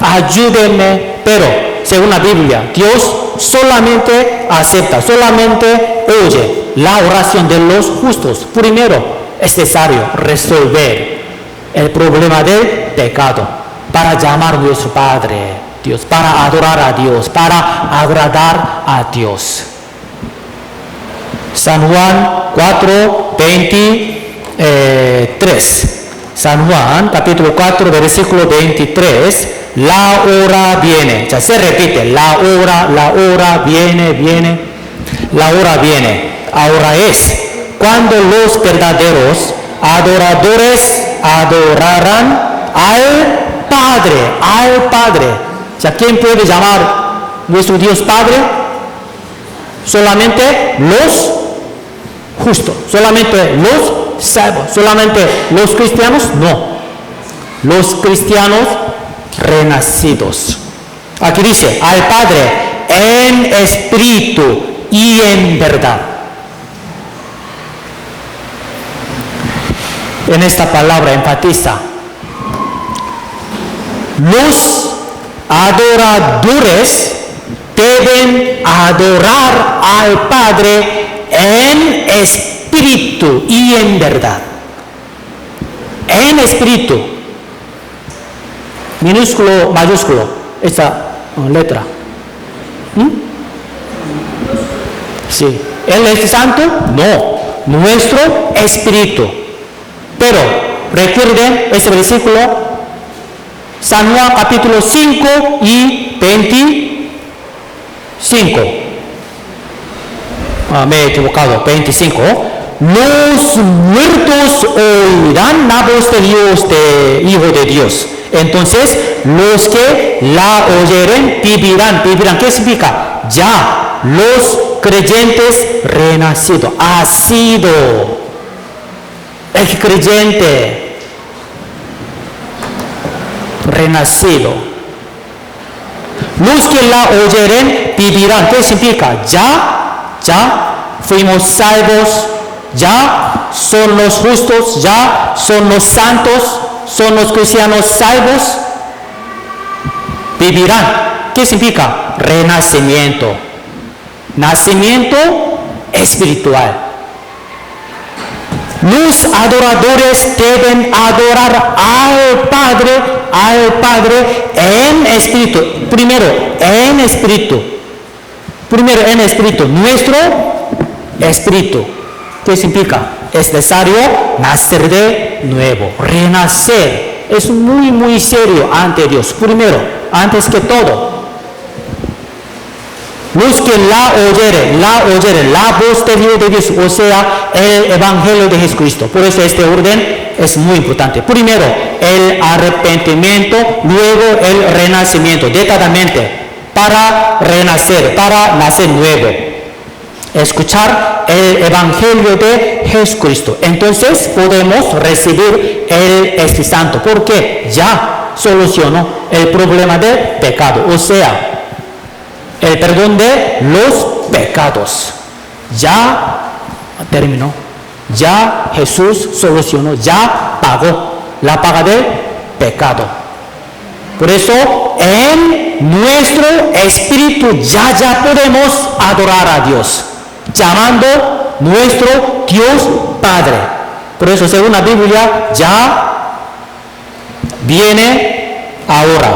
A: ayúdenme. Pero según la Biblia, Dios solamente acepta, solamente oye la oración de los justos. Primero es necesario resolver el problema del pecado para llamar a nuestro Padre Dios, para adorar a Dios, para agradar a Dios. San Juan 4, 23. San Juan capítulo 4 versículo 23. La hora viene. Ya se repite. La hora viene. La hora viene. Ahora es cuando los verdaderos adoradores adorarán al Padre. Ya, ¿quién puede llamar nuestro Dios Padre? Solamente los justos, solamente los salvos, solamente los cristianos, no. Los cristianos renacidos. Aquí dice, al Padre en espíritu y en verdad. En esta palabra enfatiza, los adoradores deben adorar al Padre en espíritu y en verdad. En espíritu. Minúsculo, mayúsculo, esta letra. Sí. ¿Él es santo? No. Nuestro espíritu. Pero recuerden este versículo, San Juan capítulo 5 y 25. Me he equivocado, 25. Los muertos oirán la voz de Dios, de Hijo de Dios. Entonces, los que la oyeren vivirán. ¿Qué significa? Ya los creyentes renacido, ha sido el creyente renacido. Los que la oyeren vivirán. ¿Qué significa? Ya fuimos salvos, ya son los justos, ya son los santos, son los cristianos salvos. Vivirán. ¿Qué significa? Renacimiento. Nacimiento espiritual. Los adoradores deben adorar al Padre en espíritu. Primero en espíritu, nuestro espíritu. ¿Qué significa? Es necesario nacer de nuevo, renacer. Es muy, muy serio ante Dios. Primero, antes que todo. Los que la oyeren, la voz de Dios, o sea, el Evangelio de Jesucristo. Por eso este orden es muy importante. Primero, el arrepentimiento, luego el renacimiento, detalladamente, para renacer, para nacer nuevo. Escuchar el Evangelio de Jesucristo. Entonces podemos recibir el Espíritu Santo, porque ya solucionó el problema del pecado, o sea, el perdón de los pecados. Ya terminó. Ya Jesús solucionó, ya pagó la paga del pecado. Por eso en nuestro espíritu ya podemos adorar a Dios, llamando nuestro Dios Padre. Por eso según la Biblia ya viene ahora.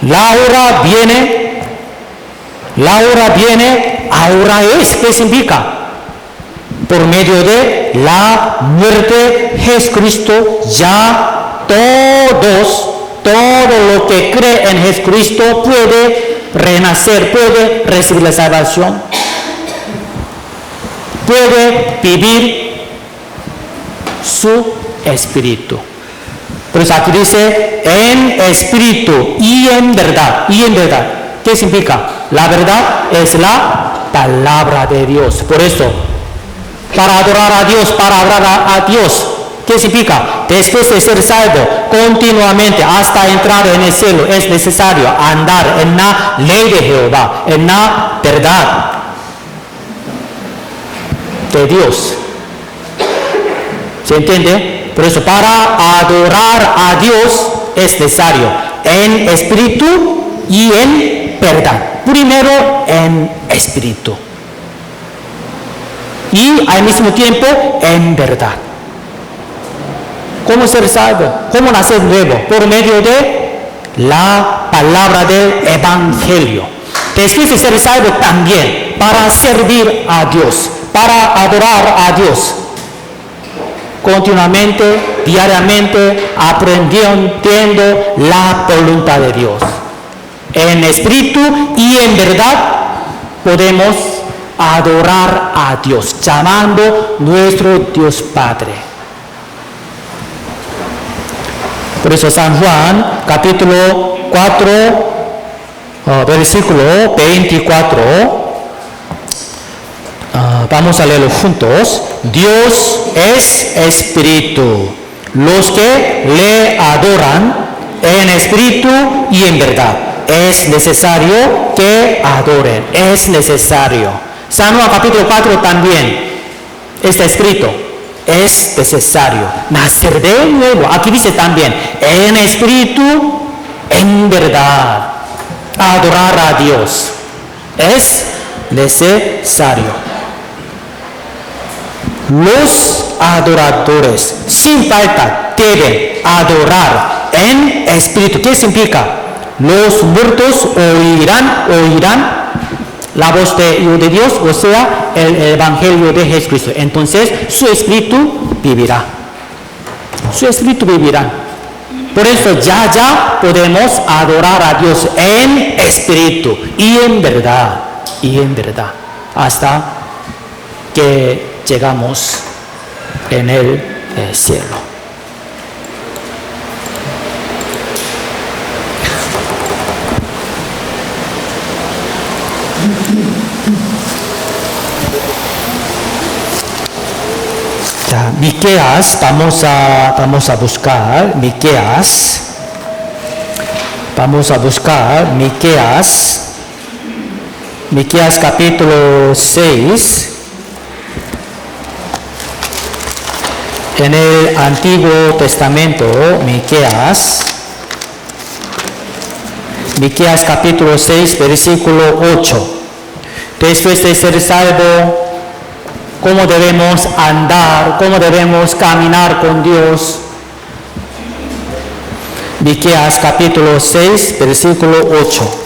A: La hora viene, ahora es. ¿Qué significa? Por medio de la muerte de Jesucristo, ya todo lo que cree en Jesucristo puede renacer, puede recibir la salvación, puede vivir su espíritu. Por eso aquí dice en espíritu y en verdad. ¿Qué significa? La verdad es la palabra de Dios. Por eso, para adorar a Dios, ¿qué significa? Después de ser salvo, continuamente hasta entrar en el cielo, es necesario andar en la ley de Jehová, en la verdad de Dios. ¿Se entiende? Por eso, para adorar a Dios es necesario en espíritu y en verdad. Primero en espíritu y al mismo tiempo en verdad. ¿Cómo ser salvo? ¿Cómo nacer nuevo? Por medio de la palabra del Evangelio. Después de ser salvo también para servir a Dios, para adorar a Dios. Continuamente, diariamente, aprendiendo la voluntad de Dios. En espíritu y en verdad podemos adorar a Dios, llamando nuestro Dios Padre. Por eso San Juan, capítulo 4, versículo 24, vamos a leerlo juntos. Dios es espíritu. Los que le adoran en espíritu y en verdad. Es necesario que adoren. Es necesario. San Juan capítulo 4 también está escrito. Es necesario nacer de nuevo. Aquí dice también, en espíritu, en verdad. Adorar a Dios. Es necesario. Los adoradores, sin falta, deben adorar en espíritu. ¿Qué significa? Los muertos oirán la voz de Dios, o sea, el Evangelio de Jesucristo. Entonces, su espíritu vivirá. Su espíritu vivirá. Por eso ya podemos adorar a Dios en espíritu y en verdad. Hasta que llegamos en el cielo. Miqueas, vamos a buscar Miqueas. Vamos a buscar Miqueas capítulo 6. En el Antiguo Testamento, Miqueas capítulo 6, versículo 8. Después de ser salvo, cómo debemos andar, cómo debemos caminar con Dios. Miqueas capítulo 6, versículo 8.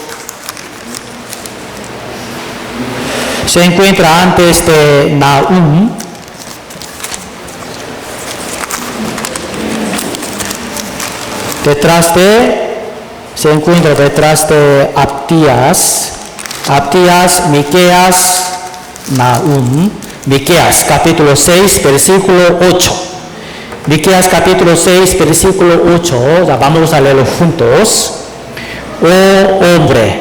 A: Se encuentra antes de Nahum. Se encuentra detrás de Abdías, Miqueas, Nahum. Miqueas capítulo 6, versículo 8. Miqueas capítulo 6, versículo 8, ya vamos a leerlo juntos. Oh hombre,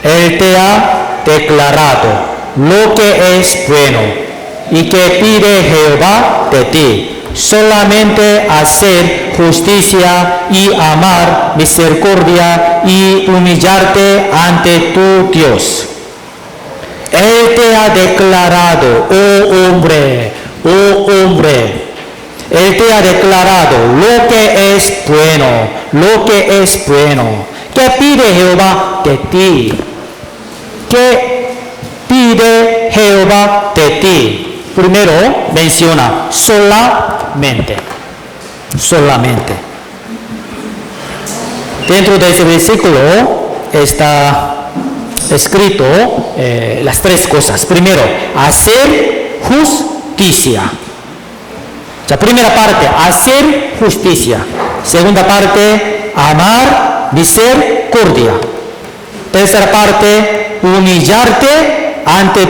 A: Él te ha declarado lo que es bueno y que pide Jehová de ti. Solamente hacer justicia y amar misericordia y humillarte ante tu Dios. Él te ha declarado, oh hombre, Él te ha declarado lo que es bueno, ¿Qué pide Jehová de ti? ¿Qué pide Jehová de ti? Primero menciona solamente. Dentro de ese versículo está escrito las tres cosas. Primero, hacer justicia. La primera parte, hacer justicia. Segunda parte, amar misericordia. Tercera parte, humillarte ante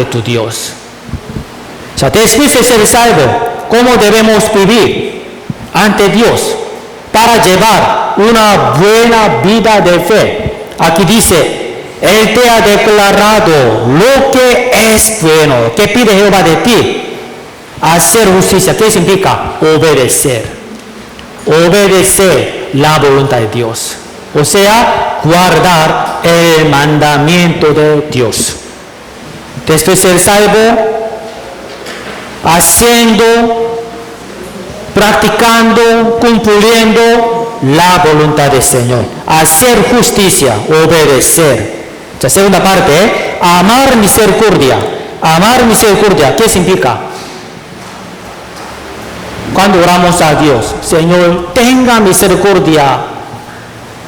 A: tu Dios. O sea, después de ser salvo, ¿cómo debemos vivir ante Dios para llevar una buena vida de fe? Aquí dice, Él te ha declarado lo que es bueno. ¿Qué pide Jehová de ti? Hacer justicia. ¿Qué significa? Obedecer la voluntad de Dios. O sea, guardar el mandamiento de Dios. Después de ser salvo, haciendo, practicando, cumpliendo la voluntad del Señor. Hacer justicia, obedecer. La segunda parte, amar misericordia. Amar misericordia, ¿qué significa? Cuando oramos a Dios, Señor, tenga misericordia,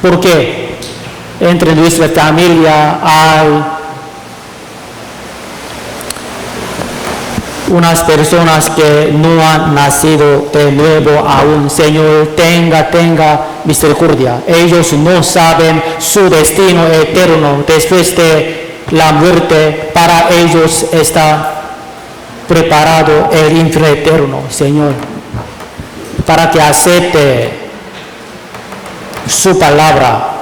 A: porque entre nuestra familia hay unas personas que no han nacido de nuevo aún. Señor, tenga misericordia. Ellos no saben su destino eterno después de la muerte. Para ellos está preparado el infierno eterno, Señor, para que acepte su palabra.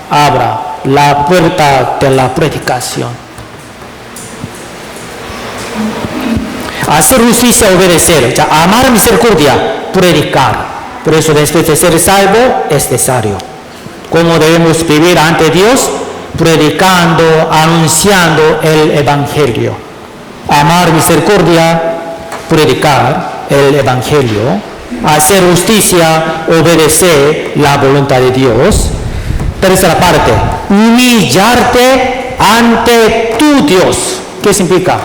A: Abra la puerta de la predicación. Hacer justicia, obedecer. O sea, amar misericordia, predicar. Por eso, después de ser salvo, es necesario. ¿Cómo debemos vivir ante Dios? Predicando, anunciando el Evangelio. Amar misericordia, predicar el Evangelio. Hacer justicia, obedecer la voluntad de Dios. Tercera parte, humillarte ante tu Dios. ¿Qué significa?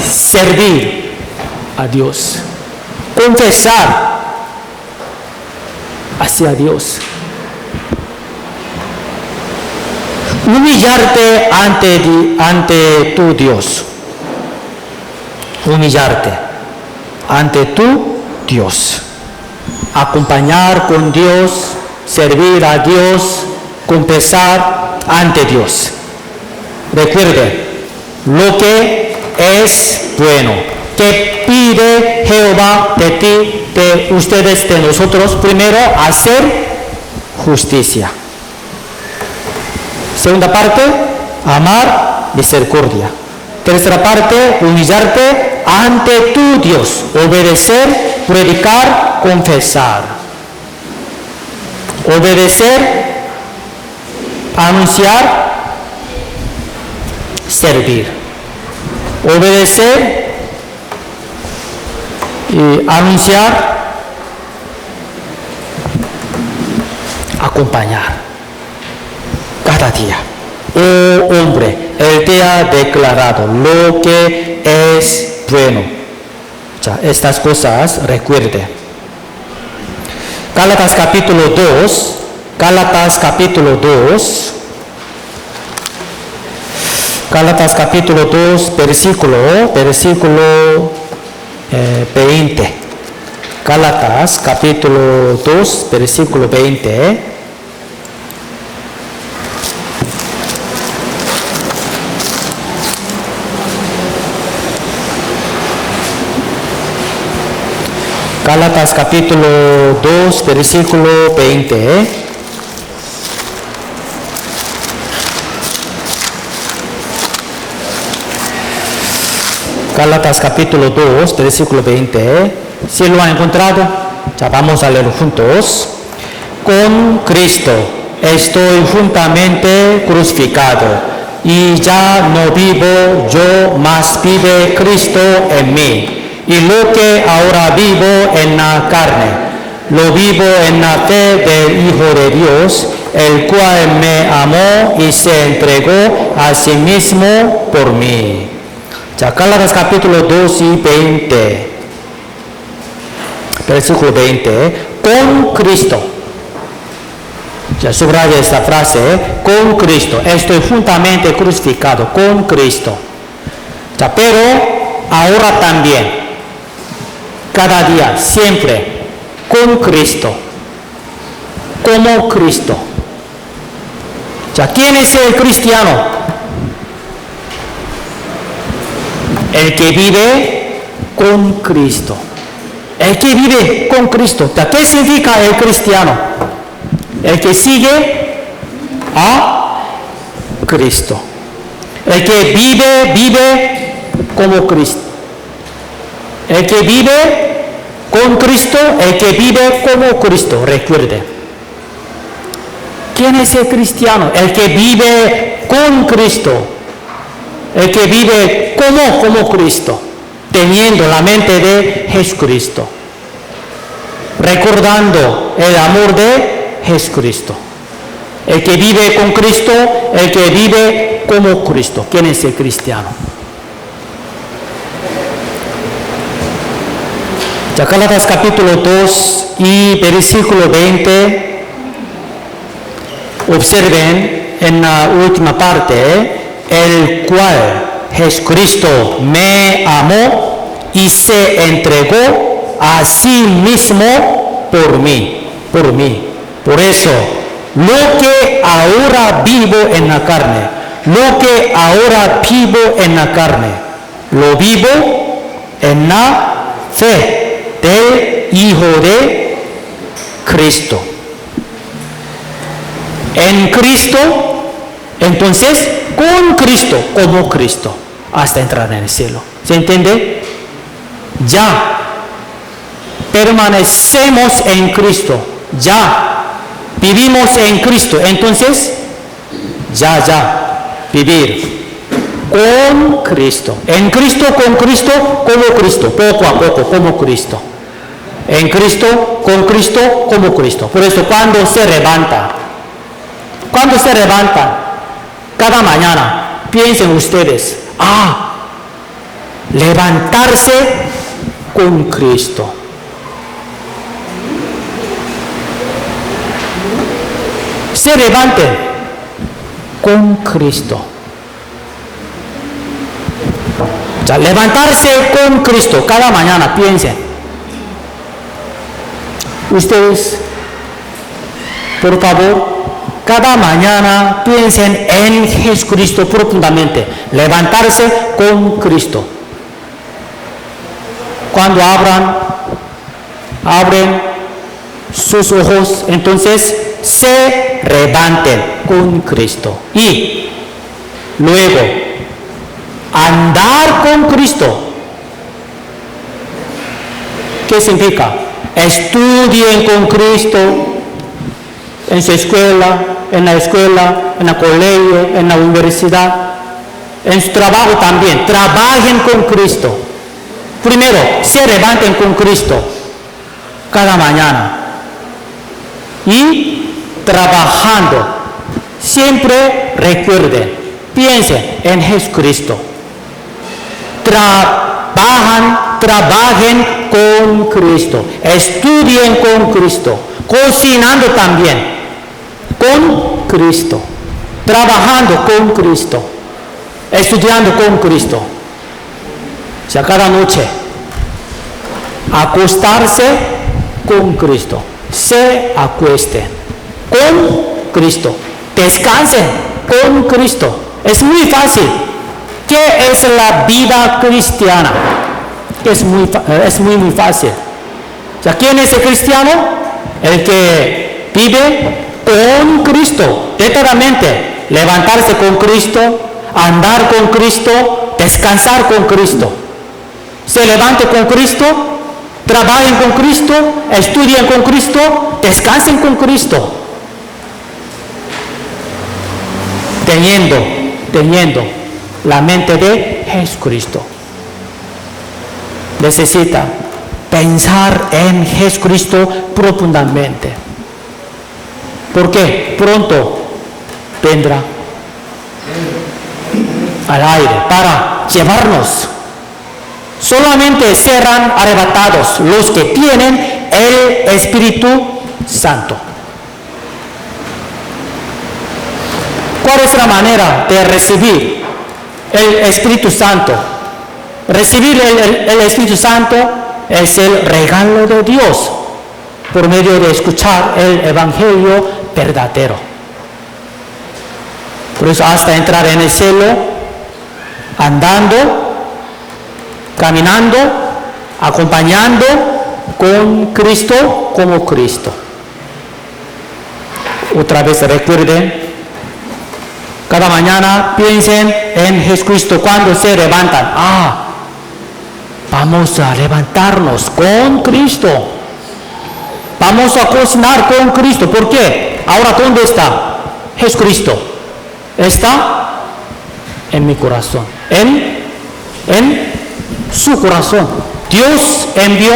A: Servir a Dios, confesar hacia Dios, humillarte ante tu Dios, humillarte ante tu Dios, acompañar con Dios, servir a Dios, confesar ante Dios. Recuerde lo que es bueno. ¿Qué pide Jehová de ti, de ustedes, de nosotros? Primero, hacer justicia. Segunda parte, amar misericordia. Tercera parte, humillarte ante tu Dios, obedecer, predicar, confesar. Obedecer, anunciar, servir. Obedecer y anunciar, acompañar cada día. Oh hombre, Él te ha declarado lo que es bueno. Estas cosas recuerde. Gálatas capítulo 2, Gálatas capítulo 2, Gálatas capítulo 2, versículo 20. Gálatas capítulo 2, versículo 20. Gálatas capítulo 2, versículo 20. Gálatas capítulo 2, versículo 20. Si lo han encontrado, ya vamos a leer juntos. Con Cristo estoy juntamente crucificado, y ya no vivo yo, mas vive Cristo en mí. Y lo que ahora vivo en la carne, lo vivo en la fe del Hijo de Dios, el cual me amó y se entregó a sí mismo por mí. Ya, Gálatas capítulo 2 y 20. Versículo 20. Con Cristo. Ya subraya esta frase. Con Cristo. Estoy juntamente crucificado con Cristo. Ya, pero ahora también. Cada día, siempre, con Cristo, como Cristo. Ya, ¿quién es el cristiano? El que vive con Cristo. El que vive con Cristo. Ya, ¿qué significa el cristiano? El que sigue a Cristo. El que vive como Cristo. El que vive con Cristo, el que vive como Cristo, recuerde. ¿Quién es el cristiano? El que vive con Cristo, el que vive como Cristo, teniendo la mente de Jesucristo, recordando el amor de Jesucristo. El que vive con Cristo, el que vive como Cristo. ¿Quién es el cristiano? Gálatas capítulo 2 y versículo 20. Observen en la última parte, el cual Jesucristo me amó y se entregó a sí mismo por mí. Por eso, lo que ahora vivo en la carne, lo vivo en la fe del Hijo de Cristo. En Cristo, entonces, con Cristo, como Cristo, hasta entrar en el cielo. ¿Se entiende? Ya permanecemos en Cristo, ya vivimos en Cristo, entonces, ya, vivir con Cristo. En Cristo, con Cristo, como Cristo. Poco a poco, como Cristo. En Cristo, con Cristo, como Cristo. Por eso, cuando se levanta, cada mañana, piensen ustedes, levantarse con Cristo. Se levanten con Cristo. Ya, levantarse con Cristo cada mañana, piensen. Ustedes, por favor, cada mañana piensen en Jesucristo profundamente. Levantarse con Cristo. Cuando abren sus ojos, entonces se levanten con Cristo. Y luego
B: andar con Cristo. ¿Qué significa? Estudien con Cristo en su escuela, en el colegio, en la universidad, en su trabajo también. Trabajen con Cristo. Primero, se levanten con Cristo cada mañana. Y trabajando, siempre recuerden, piensen en Jesucristo. Trabajen con Cristo, estudien con Cristo, cocinando también con Cristo, trabajando con Cristo, estudiando con Cristo. O sea, cada noche acostarse con Cristo, se acuesten con Cristo, descansen con Cristo. Es muy fácil. ¿Qué es la vida cristiana? Es muy fácil. O sea, ¿quién es el cristiano? El que vive con Cristo, eternamente. Levantarse con Cristo, andar con Cristo, descansar con Cristo. Se levante con Cristo, trabajen con Cristo, estudien con Cristo, descansen con Cristo. Teniendo la mente de Jesucristo. Necesita pensar en Jesucristo profundamente. Porque pronto vendrá al aire para llevarnos. Solamente serán arrebatados los que tienen el Espíritu Santo. ¿Cuál es la manera de recibir el Espíritu Santo? Recibir el Espíritu Santo es el regalo de Dios por medio de escuchar el Evangelio verdadero. Por eso hasta entrar en el cielo, andando, caminando, acompañando con Cristo como Cristo. Otra vez recuerden, cada mañana piensen en Jesucristo cuando se levantan. Vamos a levantarnos con Cristo. Vamos a cocinar con Cristo. ¿Por qué? Ahora, ¿dónde está Jesucristo? Está en mi corazón. En su corazón. Dios envió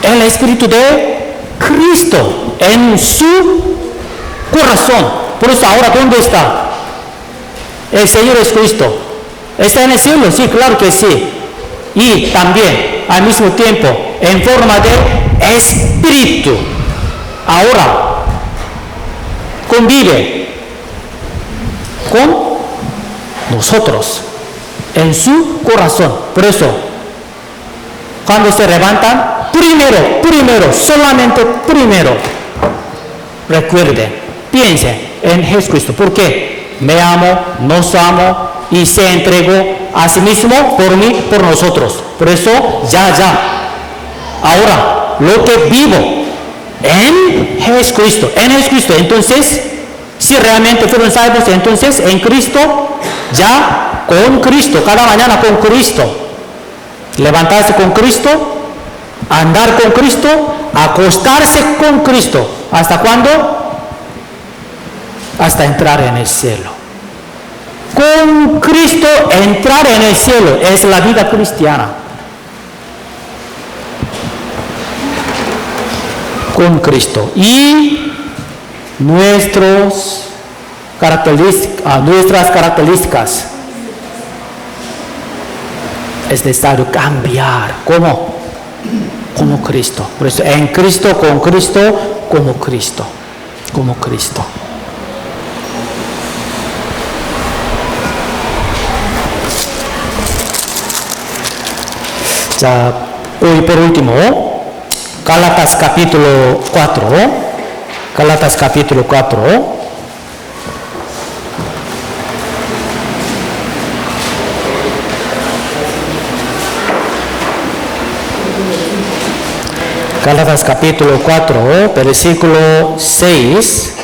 B: el Espíritu de Cristo en su corazón. Por eso ahora, ¿dónde está? El Señor Jesucristo. ¿Está en el cielo? Sí, claro que sí. Y también, al mismo tiempo, en forma de Espíritu. Ahora, convive con nosotros, en su corazón. Por eso, cuando se levantan, primero, solamente primero, recuerden, piensen en Jesucristo. ¿Por qué? Me amo, nos amo y se entregó a sí mismo por mí, por nosotros. Por eso, ya. Ahora, lo que vivo en Jesucristo. Entonces, si realmente fueron salvos, entonces en Cristo, ya con Cristo, cada mañana con Cristo. Levantarse con Cristo, andar con Cristo, acostarse con Cristo. ¿Hasta cuándo? Hasta entrar en el cielo. Con Cristo entrar en el cielo es la vida cristiana. Con Cristo. Y nuestras características es necesario cambiar. ¿Cómo? Como Cristo. Por eso en Cristo, con Cristo, como Cristo. Como Cristo. Ya, hoy por último, Gálatas capítulo 4. Gálatas capítulo 4. Gálatas capítulo 4, versículo 6.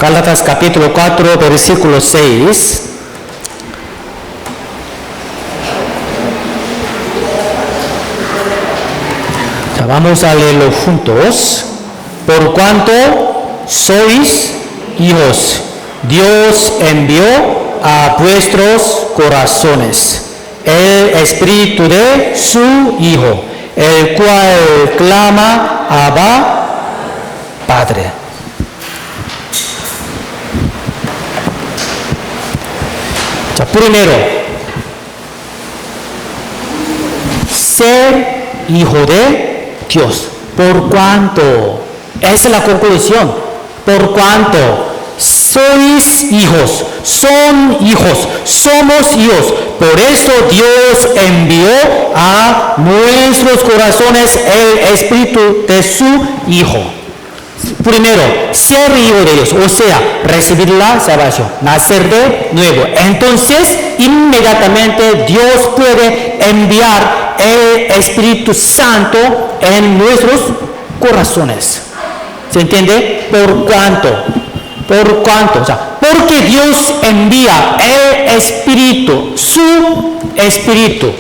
B: Gálatas capítulo 4, versículo 6. Vamos a leerlo juntos. Por cuanto sois hijos, Dios envió a vuestros corazones el Espíritu de su Hijo, el cual clama Abba, Padre. Primero, ser hijo de Dios. Por cuanto, esa es la conclusión. Por cuanto sois hijos, son hijos, somos hijos. Por eso Dios envió a nuestros corazones el Espíritu de su Hijo. Primero, ser hijo de Dios, o sea, recibir la salvación, nacer de nuevo. Entonces, inmediatamente Dios puede enviar el Espíritu Santo en nuestros corazones. ¿Se entiende? Por cuanto, o sea, porque Dios envía el Espíritu, su Espíritu,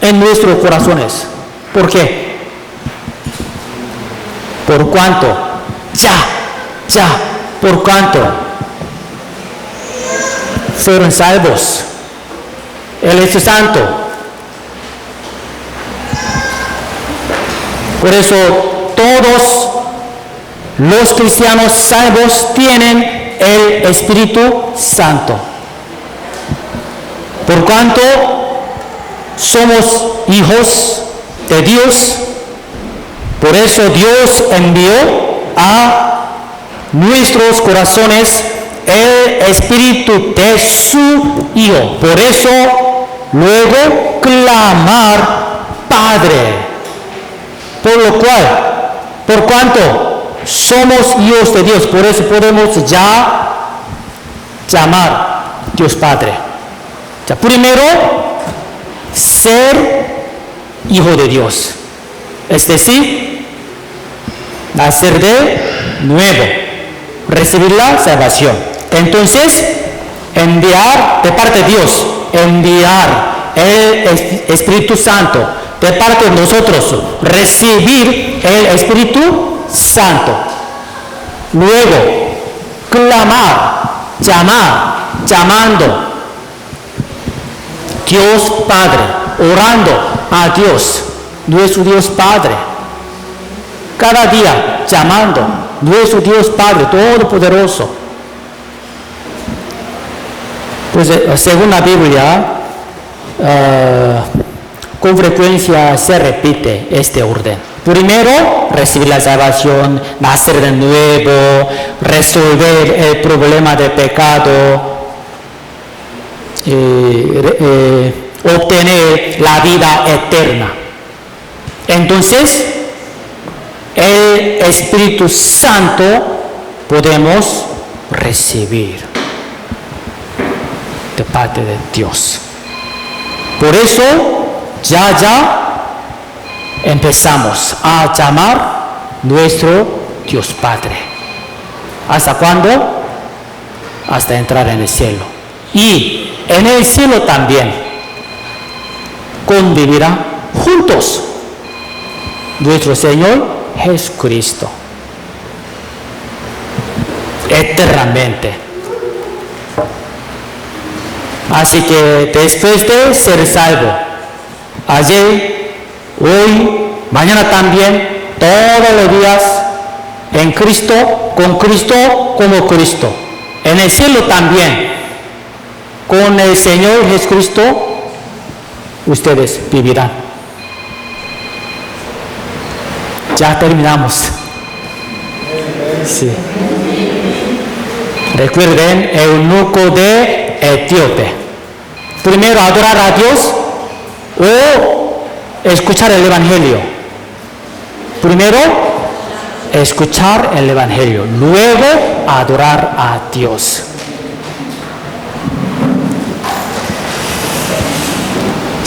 B: en nuestros corazones. ¿Por qué? Por cuanto. Por cuanto fueron salvos. Él es santo. Por eso todos los cristianos salvos tienen el Espíritu Santo. Por cuanto somos hijos de Dios, por eso Dios envió a nuestros corazones el Espíritu de su Hijo. Por eso, luego clamar Padre. Por lo cual, por cuanto somos hijos de Dios, por eso podemos ya llamar Dios Padre. O sea, primero, ser hijo de Dios. Es decir, nacer de nuevo, recibir la salvación. Entonces, enviar de parte de Dios, enviar el Espíritu Santo de parte de nosotros, recibir el Espíritu Santo. Luego, clamar, llamando Dios Padre, orando a Dios, nuestro Dios Padre. Cada día llamando nuestro Dios Padre Todopoderoso. Pues según la Biblia, con frecuencia se repite este orden. Primero, recibir la salvación, nacer de nuevo, resolver el problema del pecado, obtener la vida eterna. Entonces, el Espíritu Santo podemos recibir de parte de Dios. Por eso ya empezamos a llamar nuestro Dios Padre. ¿Hasta cuándo? Hasta entrar en el cielo. Y en el cielo también convivirá juntos nuestro Señor Jesucristo eternamente. Así que después de ser salvo, ayer, hoy, mañana también, todos los días, en Cristo, con Cristo, como Cristo. En el cielo también, con el Señor Jesucristo, ustedes vivirán. Ya terminamos. Sí. Recuerden el eunuco de Etíope. Primero adorar a Dios o escuchar el Evangelio. Primero escuchar el Evangelio, luego adorar a Dios.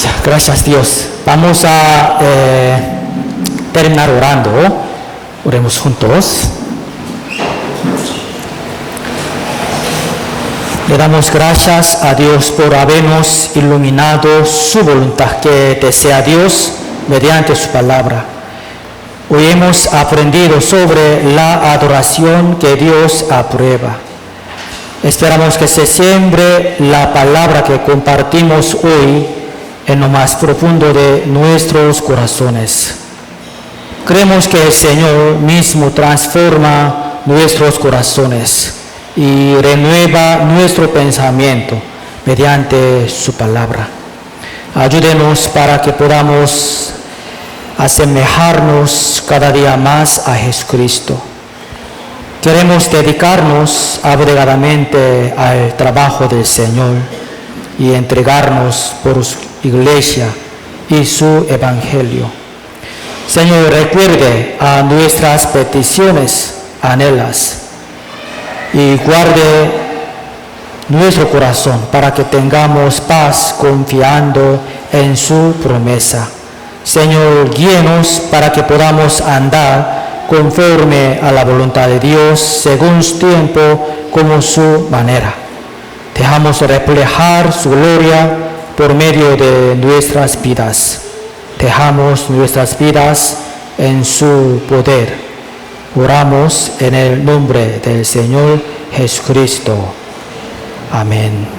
B: Ya, gracias Dios. Vamos a terminar orando. Oremos juntos.
A: Le damos gracias a Dios por habernos iluminado su voluntad que desea Dios mediante su palabra. Hoy hemos aprendido sobre la adoración que Dios aprueba. Esperamos que se siembre la palabra que compartimos hoy en lo más profundo de nuestros corazones. Creemos que el Señor mismo transforma nuestros corazones y renueva nuestro pensamiento mediante su palabra. Ayúdenos para que podamos asemejarnos cada día más a Jesucristo. Queremos dedicarnos abnegadamente al trabajo del Señor y entregarnos por su iglesia y su evangelio. Señor, recuerde a nuestras peticiones, anhelas, y guarde nuestro corazón para que tengamos paz confiando en su promesa. Señor, guíenos para que podamos andar conforme a la voluntad de Dios, según su tiempo, como su manera. Dejamos reflejar su gloria por medio de nuestras vidas. Dejamos nuestras vidas en su poder. Oramos en el nombre del Señor Jesucristo. Amén.